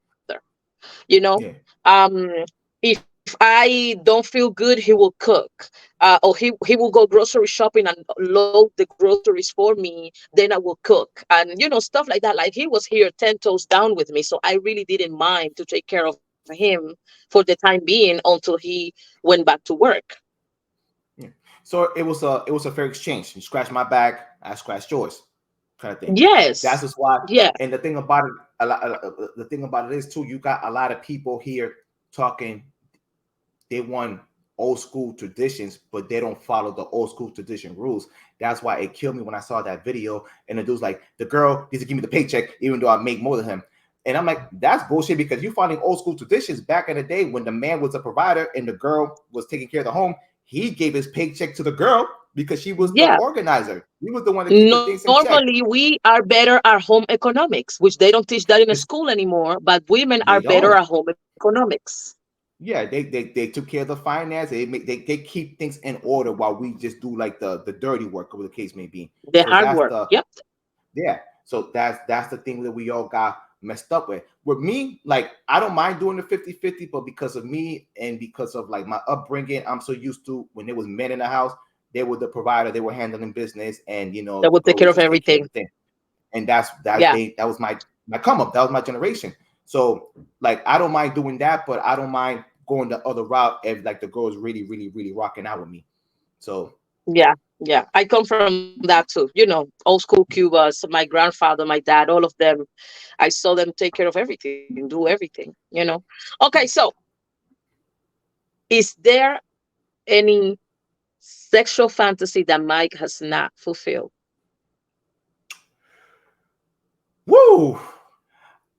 You know, yeah um, if I don't feel good, he will cook, or he will go grocery shopping and load the groceries for me. Then I will cook, and stuff like that. Like, he was here 10 toes down with me, so I really didn't mind to take care of him for the time being until he went back to work. yeah. So it was a fair exchange. You scratch my back, I scratch yours, kind of thing. That's Yes, just why. yeah, And the thing about it, the thing about it is too, you got a lot of people here talking. They want old school traditions, but they don't follow the old school tradition rules. That's why it killed me when I saw that video. And the dude's like, the girl needs to give me the paycheck, even though I make more than him. And I'm like, that's bullshit because you're following old school traditions back in the day when the man was a provider and the girl was taking care of the home. He gave his paycheck to the girl because she was the yeah. organizer. He was the one to keep the things in check. Normally, we are better at home economics, which they don't teach that in a It's, school anymore. But women are they better don't. at home economics. Yeah, they took care of the finance. They keep things in order while we just do like the dirty work, whatever the case may be. The So hard that's work. the Yep. yeah. So that's the thing that we all got messed up with. With me, like I don't mind doing the 50-50, but because of me and because of like my upbringing, I'm so used to when there was men in the house, they were the provider, they were handling business, and That the would take girl care would of just take care of everything. everything. And Yeah. that was my come up. That was my generation. So like I don't mind doing that, but I don't mind going the other route if like the girl is really, really, really rocking out with me. So Yeah. Yeah. I come from that too. Old school Cuba. So my grandfather, my dad, all of them. I saw them take care of everything, do everything. Okay. So is there any sexual fantasy that Mike has not fulfilled? woo.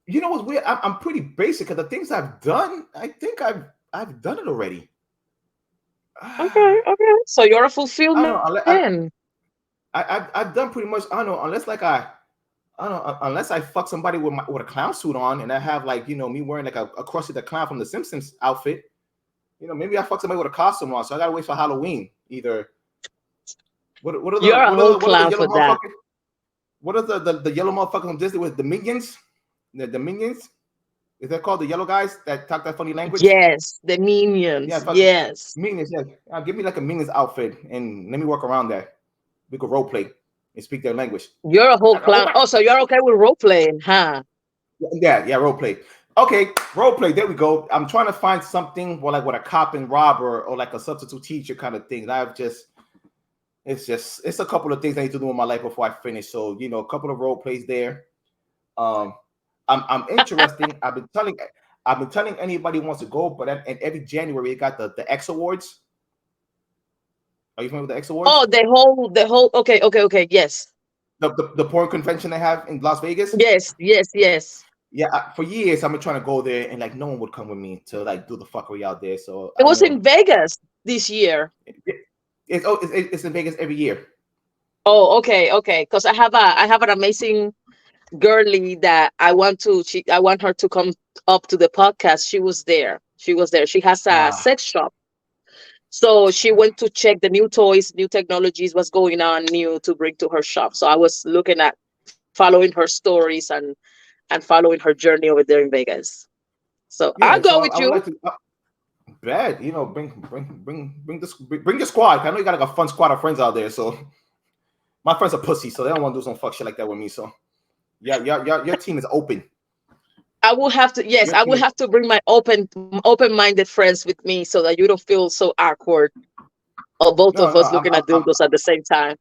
You know what's weird? I'm pretty basic because the things I've done, I think I've done it already. Okay. Okay. So you're a fulfilled I don't know. man. I've done pretty much. I don't know unless like I don't know unless I fuck somebody with a clown suit on and I have like me wearing like a Krusty the Clown from the Simpsons outfit. Maybe I fuck somebody with a costume on, so I gotta wait for Halloween. Either what are You're the a what are whole the what are the clown yellow for that. motherfuckers? What are the yellow motherfuckers from Disney with the minions? The minions? Is that called the yellow guys that talk that funny language? Yes, the Yeah, minions. fuck Yes. minions. Yeah, give me like a minions outfit and let me work around that. We could role play and speak their language. You're a whole clown. Oh, so you're okay with role playing, huh? Yeah, role play. Okay, role play. There we go. I'm trying to find something like with a cop and robber or like a substitute teacher kind of thing. It's a couple of things I need to do in my life before I finish. So a couple of role plays there. Um, I'm interesting. I've been telling anybody who wants to go, but and every January it got the X Awards. Are you familiar with the X Awards? Oh, the whole. Okay, okay, okay. Yes, The porn convention they have in Las Vegas. yes, yes, yes. Yeah, for years I've been trying to go there, and like no one would come with me to like do the fuckery out there. So It was in Vegas this year. it's in Vegas every year. Oh, okay, okay. Because I have an amazing girly that I want her to come up to the podcast. She was there. She was there. She has a Ah, sex shop. So she went to check the new toys, new technologies, what's going on new to bring to her shop. So I was looking at following her stories and following her journey over there in Vegas. So I'll yeah. go So with I would you. like to. bad. You know, bring your squad. I know you got like a fun squad of friends out there. So my friends are pussy, so they don't want to do some fuck shit like that with me. So yeah, your team is open. I will have to, yes, Your I will team, have to bring my open-minded friends with me so that you don't feel so awkward, or both no, of no, us looking at dildos at the same time.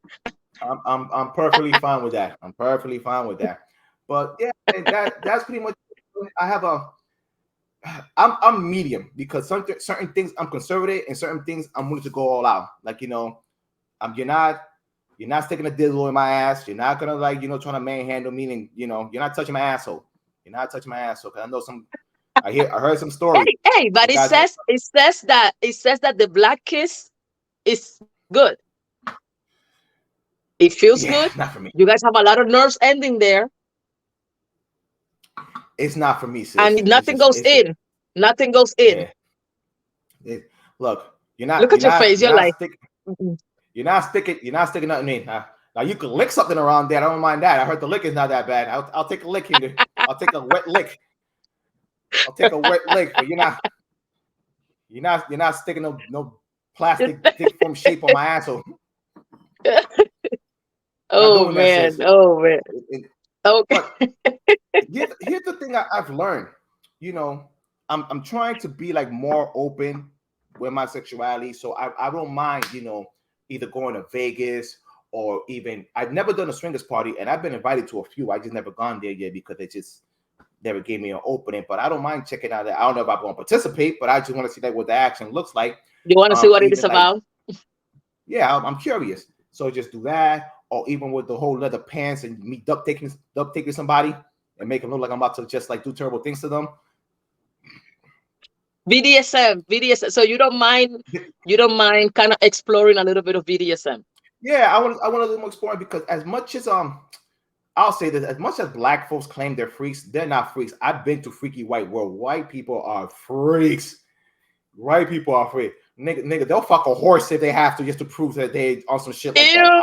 I'm perfectly fine with that. I'm perfectly fine with that. But yeah, and that's pretty much. I have a. I'm medium because certain things I'm conservative and certain things I'm willing to go all out. Like I'm you're not sticking a dildo in my ass. You're not gonna like trying to manhandle me, and you're not touching my asshole. You're not touching my asshole because I know some. I heard some stories. Hey, The but it guys, says that the black kiss is good. It feels yeah, good. not for me. You guys have a lot of nerves ending there, It's not for me, sis. and nothing goes in. Nothing goes in. yeah. Look, Look at your face. You're like, "Mm-mm." you're not sticking nothing in. Now you can lick something around there. I don't mind that. I heard the lick is not that bad. I'll take a lick here. I'll take a wet lick. I'll take a wet lick, but you're not sticking no plastic thick foam shape on my asshole. Not Oh doing that, man. sis. Oh man. Okay. But here's the thing I've learned. I'm trying to be like more open with my sexuality, so I don't mind either going to Vegas or even I've never done a swingers party, and I've been invited to a few. I just never gone there yet because they just never gave me an opening. But I don't mind checking out that. I don't know if I'm going to participate, but I just want to see like what the action looks like. You want to see what it is Even like about? yeah, I'm curious. So just do that, or even with the whole leather pants and me duct taping somebody and make them look like I'm about to just like do terrible things to them. BDSM. So you don't mind kind of exploring a little bit of BDSM. Yeah, I want to do more exploring because as much as I'll say this, as much as black folks claim they're freaks, they're not freaks. I've been to freaky white world. White people are freaks. White people are freaks. Nigga, they'll fuck a horse if they have to just to prove that they on some shit like that. Ew.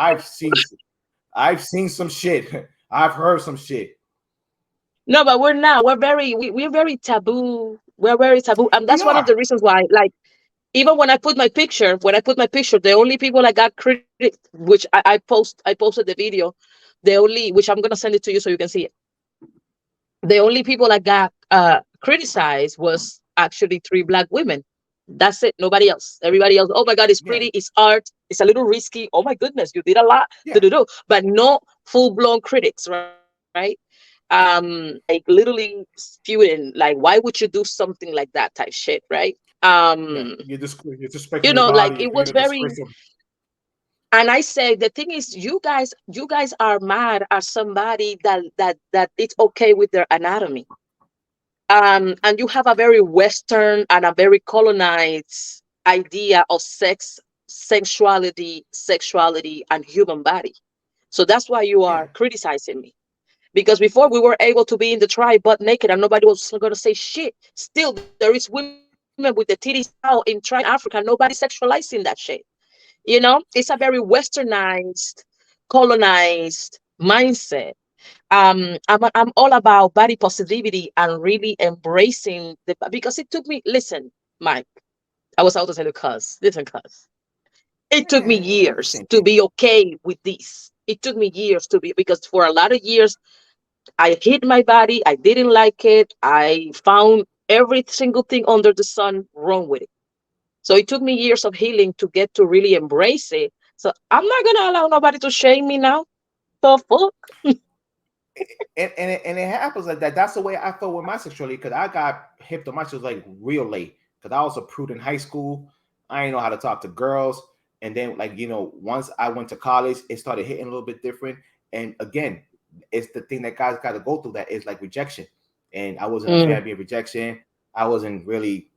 I've seen some shit. I've heard some shit. No, but we're not. We're very taboo. We're very taboo, and We that's one of are. the reasons why. Like, even when I put my picture, the only people I got critics, which I posted the video, which I'm gonna send it to you so you can see it. The only people I got criticized was actually three black women. That's it. Nobody else. Everybody else. Oh my God, it's Yeah, pretty. It's art. It's a little risky. Oh my goodness, you did a lot. yeah, Do. But no full blown critics, right? Like literally spewing like, why would you do something like that type shit, right? yeah. You're disrespecting your Like body. it You're was being a very. disgrace. And I say the thing is, you guys are mad at somebody that it's okay with their anatomy. And you have a very Western and a very colonized idea of sexuality, and human body. So that's why you Yeah, are criticizing me. Because before we were able to be in the tribe butt naked and nobody was going to say shit. Still, there is women with the titties out in tribe in Africa. Nobody's sexualizing that shit. It's a very westernized, colonized mindset. I'm all about body positivity and really embracing because it took me. Listen, Mike, I was out to tell you, cuz. It took me yeah. The years same to thing. be okay with this. It took me years to be, because for a lot of years I hid my body. I didn't like it. I found every single thing under the sun wrong with it. So it took me years of healing to get to really embrace it. So I'm not gonna allow nobody to shame me now. The fuck? And it happens like that. That's the way I felt with my sexuality because I got hip to my shit like real late because I was a prude in high school. I didn't know how to talk to girls, and then like once I went to college, it started hitting a little bit different. And again, it's the thing that guys got to go through, that is like rejection. And I wasn't a fan Mm. of being rejection. I wasn't really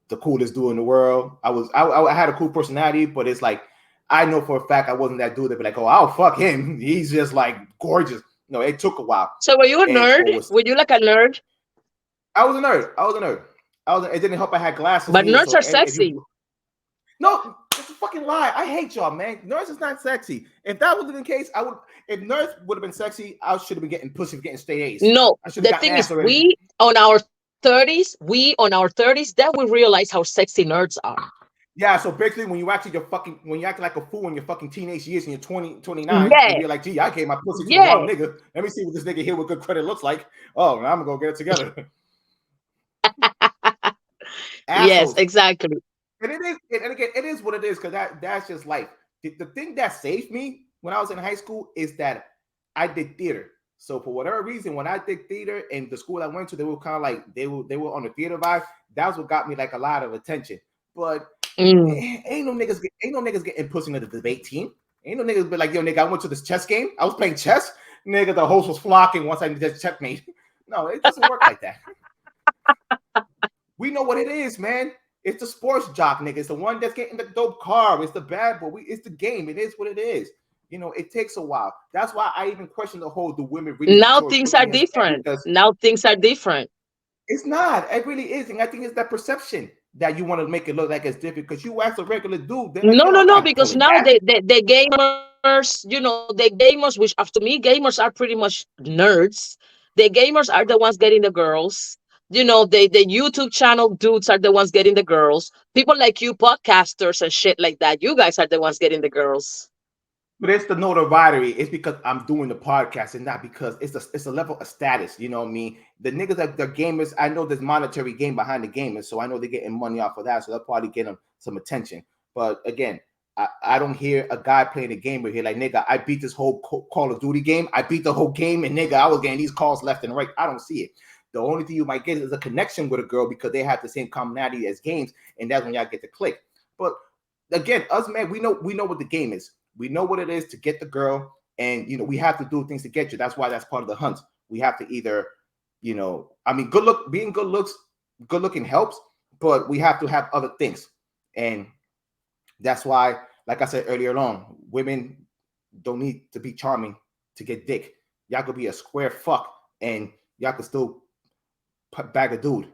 the coolest dude in the world. I had a cool personality, but it's like I know for a fact I wasn't that dude that be like, oh, I'll fuck him. He's just like gorgeous. No, it took a while. So were you a And nerd? what was Were you like a nerd? I was a nerd. I was a nerd. It didn't help I had glasses But neither. nerds So are if sexy. you no, it's a fucking lie. I hate y'all, man. Nerds is not sexy. If that was the case, I would. If nerds would have been sexy, I should have been getting pussy for getting straight A's. No, I should have the gotten thing is, ass already. we on our 30s, we on our 30s, then we realize how sexy nerds are. Yeah, so basically, when you actually when you act like a fool in your fucking teenage years and you're 20, 29, and Yeah, you're like, gee, I gave my pussy to the yeah. wrong nigga. Let me see what this nigga here with good credit looks like. Oh, now I'm gonna go get it together. Yes, Assholes. exactly. And it is, and again, it is what it is, because that's just life. The thing that saved me when I was in high school is that I did theater. So for whatever reason, when I did theater and the school I went to, they were kind of like they were on the theater vibe. That's what got me like a lot of attention. But Mm. ain't no niggas getting pussy in the debate team. Ain't no niggas be like, yo, nigga, I went to this chess game. I was playing chess. Nigga, the host was flocking once I did checkmate. No, it doesn't work like that. We know what it is, man. It's the sports jock, nigga. It's the one that's getting the dope car. It's the bad boy. It's the game. It is what it is. You know, it takes a while. That's why I even question the whole, do women really Now enjoy things pussy are as men? different. Because Now things are different. it's not. It really is. And I think it's that perception that you want to make it look like it's different. Because you ask a regular dude, they're like, No, yo, no, I'm no, not because pulling now that. the gamers, the gamers, which after me, gamers are pretty much nerds. The gamers are the ones getting the girls. The YouTube channel dudes are the ones getting the girls. People like you, podcasters and shit like that, you guys are the ones getting the girls. But it's the notoriety. It's because I'm doing the podcast and not because it's a level of status. You know what I mean? The niggas that the gamers, I know there's monetary gain behind the gamers, so I know they're getting money off of that. So they'll probably get them some attention. But again, I don't hear a guy playing a game with here like, nigga, I beat this whole Call of Duty game. I beat the whole game, and nigga, I was getting these calls left and right. I don't see it. The only thing you might get is a connection with a girl because they have the same commonality as games, and that's when y'all get to click. But again, us man, we know what the game is. We know what it is to get the girl, and we have to do things to get you. That's why that's part of the hunt. We have to either, I mean, being good looking helps, but we have to have other things, and that's why, like I said earlier on, women don't need to be charming to get dick. Y'all could be a square fuck, and y'all could still bag a dude.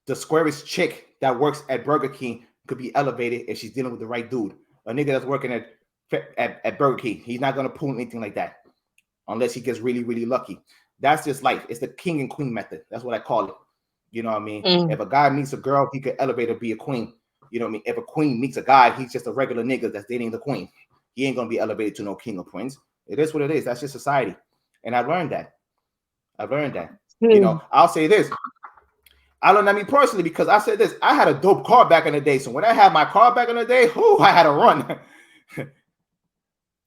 The squarest chick that works at Burger King could be elevated if she's dealing with the right dude. A nigga that's working at Burger King, he's not gonna pull anything like that unless he gets really, really lucky. That's just life. It's the king and queen method. That's what I call it. You know what I mean? If a guy meets a girl, he could elevate her, be a queen. You know what I mean? If a queen meets a guy, he's just a regular nigga that's dating the queen. He ain't gonna be elevated to no king or prince. It is what it is. That's just society. And I've learned that. I'll say this. I learned that me personally because I said this. I had a dope car back in the day. So when I had my car back in the day, I had a run.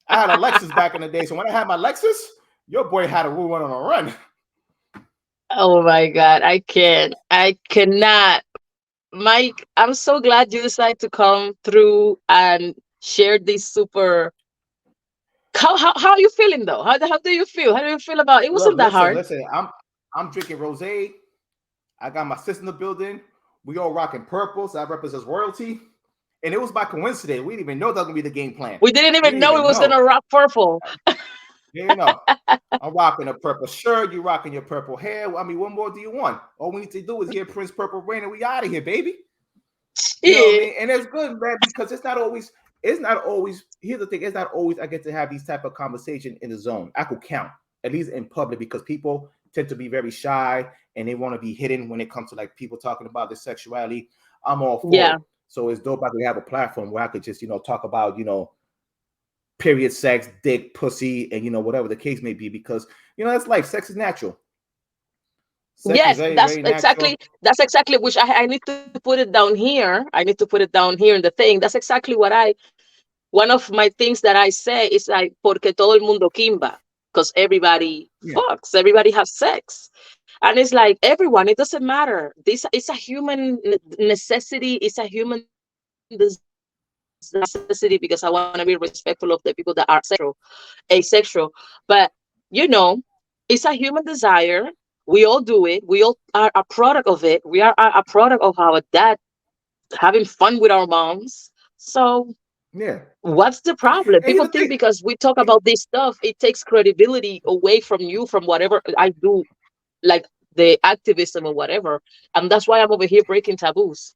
I had a Lexus back in the day. So when I had my Lexus, your boy had a run on a run. Oh my God, I cannot. Mike, I'm so glad you decided to come through and share this super. How are you feeling though? How do you feel? How do you feel about it? Look, Wasn't that hard? listen. I'm drinking rosé. I got my sis in the building. We all rocking purple, so that represents royalty. And it was by coincidence. We didn't even know that was gonna be the game plan. We didn't even know it was gonna rock purple. I'm rocking a purple shirt. You rocking your purple hair. I mean, what more do you want? All we need to do is hear Prince Purple Rain, and we out of here, baby. You know what I mean? And it's good, man, because it's not always. Here's the thing. It's not always I get to have these type of conversation in the zone. I could count, at least in public, because people tend to be very shy and they want to be hidden when it comes to like people talking about their sexuality. I'm all for it. So it's dope I could have a platform where I could just, talk about, period, sex, dick, pussy, and whatever the case may be, because that's life. Sex is natural. Yes, that's exactly which I need to put it down here. I need to put it down here in the thing. That's exactly one of my things that I say is like, porque todo el mundo quimba, because everybody fucks, everybody has sex. And it's like everyone, it doesn't matter. This it's a human necessity, it's a human necessity, because I want to be respectful of the people that are asexual. But it's a human desire. We all do it. We all are a product of it. We are a product of our dad having fun with our moms. So what's the problem? People think because we talk about this stuff, it takes credibility away from you, from whatever I do, like the activism or whatever. And that's why I'm over here breaking taboos.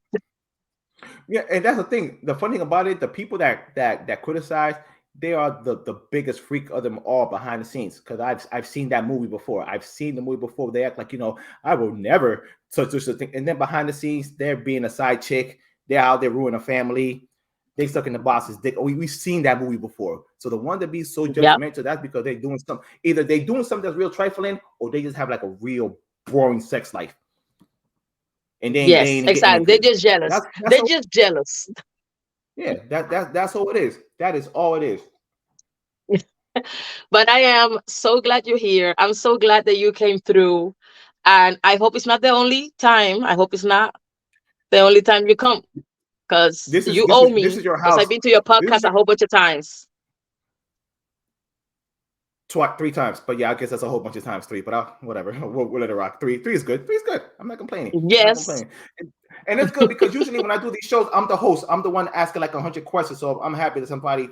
Yeah, and that's the thing. The funny thing about it, the people that criticize, they are the biggest freak of them all behind the scenes. Because I've seen that movie before. I've seen the movie before. They act like, I will never touch such a thing. And then behind the scenes, they're being a side chick. They're out there ruining a family. They stuck in the boss's dick. We've seen that movie before. So the one that be so Yep. judgmental, that's because they're doing something. Either they doing something that's real trifling, or they just have like a real boring sex life, and then they Yes, ain't getting exactly. into They're it. just jealous. That's They're all. just jealous. Yeah, that's all it is. That is all it is. But I am so glad you're here. I'm so glad that you came through. And I hope it's not the only time. I hope it's not the only time you come, because This is you this owe is this me, is your because I've house. been to your This is podcast a your whole bunch of times. three times, but yeah, I guess that's a whole bunch of times three. But whatever, we'll let it rock. Three is good. Three is good. I'm not complaining. I'm not Yes. complaining, and it's good because usually when I do these shows, I'm the host. I'm the one asking like 100 questions. So I'm happy that somebody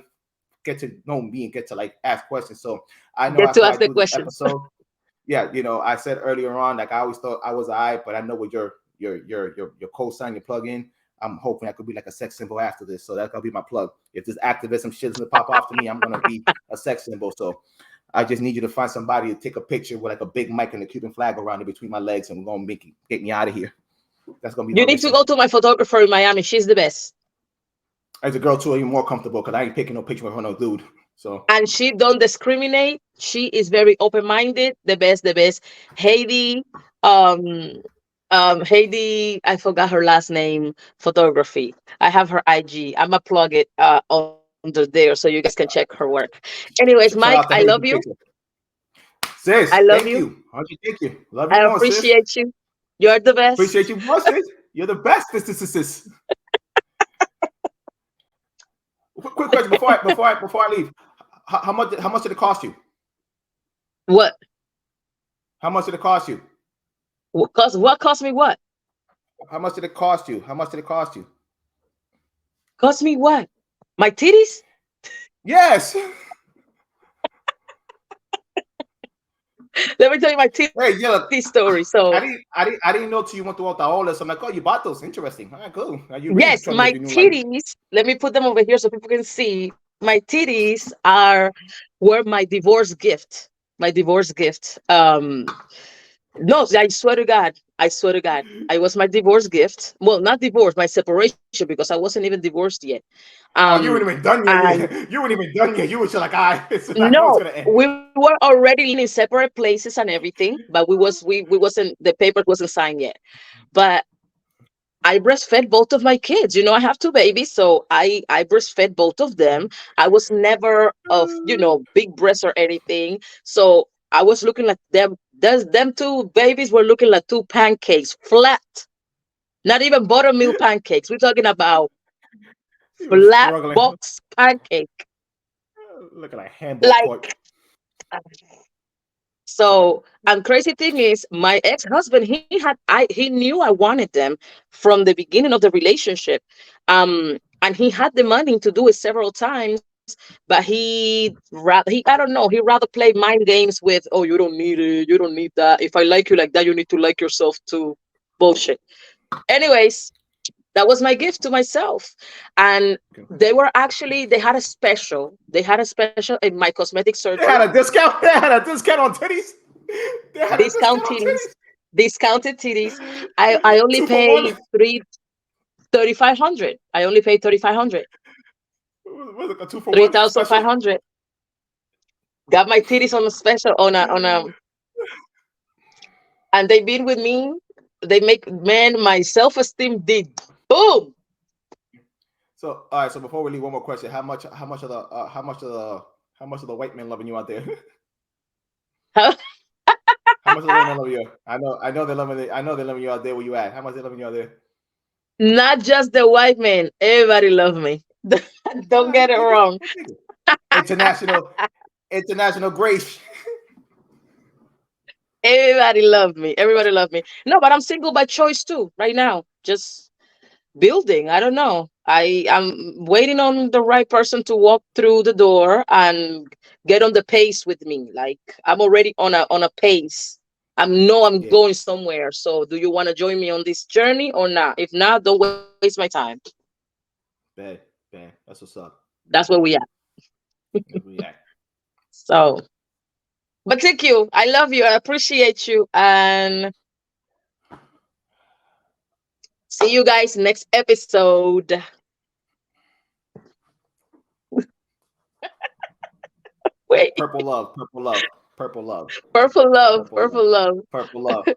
get to know me and get to like ask questions. So I know Get to after I ask the do this questions. episode, yeah, I said earlier on, like I always thought I was but I know with your co-sign, your plug-in, I'm hoping I could be like a sex symbol after this. So that's gonna be my plug. If this activism shit doesn't pop off to me, I'm gonna be a sex symbol. So I just need you to find somebody to take a picture with like a big mic and a Cuban flag around it between my legs, and we're gonna get me out of here. That's gonna be You my need to mission. go to my photographer in Miami. She's the best. As a girl too, I'm more comfortable because I ain't picking no picture with her no dude. So And she don't discriminate. She is very open-minded. The best, the best. Haiti, um, Haiti, I forgot her last name, photography. I have her IG. I'm gonna plug it under there so you guys can check her work. Anyways, Mike, shout I out to love you. Haiti picture. Sis, I love thank you. you. Auntie, thank you. Love you I more, sis. appreciate you. You're the Appreciate best. you more, sis. You're the best, sis. Quick question before I leave. How much did it cost you? What? How much did it cost you? What cost me what? How much did it cost you? How much did it cost you? Cost me what? My titties? Yes. Let me tell you my titty Hey, yeah. Look, story. So I didn't know till you went through all this. I'm like, oh, you bought those. Interesting. All right, cool. Now you really yes, trying to live my your new life. titties, let me put them over here so people can see. My titties were my divorce gift. My divorce gift. No, I swear to God. I swear to God. I was my divorce gift. Well, not divorce, my separation, because I wasn't even divorced yet. Oh, you Um, weren't even done yet. and You weren't even done yet. You were just like, all right, I know it's no, gonna end. we were already living in separate places and everything, but we wasn't, the paper wasn't signed yet. But I breastfed both of my kids. I have two babies, so I breastfed both of them. I was never of big breasts or anything, so I was looking like them. Them two babies were looking like two pancakes, flat, not even buttermilk pancakes. We're talking about You were flat struggling, box pancake, looking like handball court. like. So, and crazy thing is, my ex-husband, he knew I wanted them from the beginning of the relationship. And he had the money to do it several times, but I don't know, he rather play mind games with, oh, you don't need it, you don't need that. If I like you like that, you need to like yourself too. Bullshit. Anyways, that was my gift to myself. And they had a special. They had a special in my cosmetic They surgery. had a discount. They had a discount on titties. They had a Discount discount on titties, titties. discounted titties. I only Two for one. paid 3,500. I only paid 3,500. Was it a 2 for 1 special? 3,500. Got my titties on a special and they've been with me. They make, man, my self-esteem did boom. So, all right. So before we leave, one more question: how much of the white men loving you out there? How much of the white men loving you? I know they're loving it. I know they're loving you out there. Where you at? How much they loving you out there? Not just the white man. Everybody love me. Don't Ah, get it good nigga, wrong. good nigga. International grace. Everybody love me. Everybody love me. No, but I'm single by choice too. Right now, just building. I don't know. I'm waiting on the right person to walk through the door and get on the pace with me. Like, I'm already on a pace. I'm Yeah, going somewhere. So do you want to join me on this journey or not? If not, don't waste my time. bad. That's what's up. That's where we at. React. So, but thank you. I love you. I appreciate you. And see you guys next episode. Wait. Purple love, purple love, purple love, Purple love. purple love, Purple love. purple love.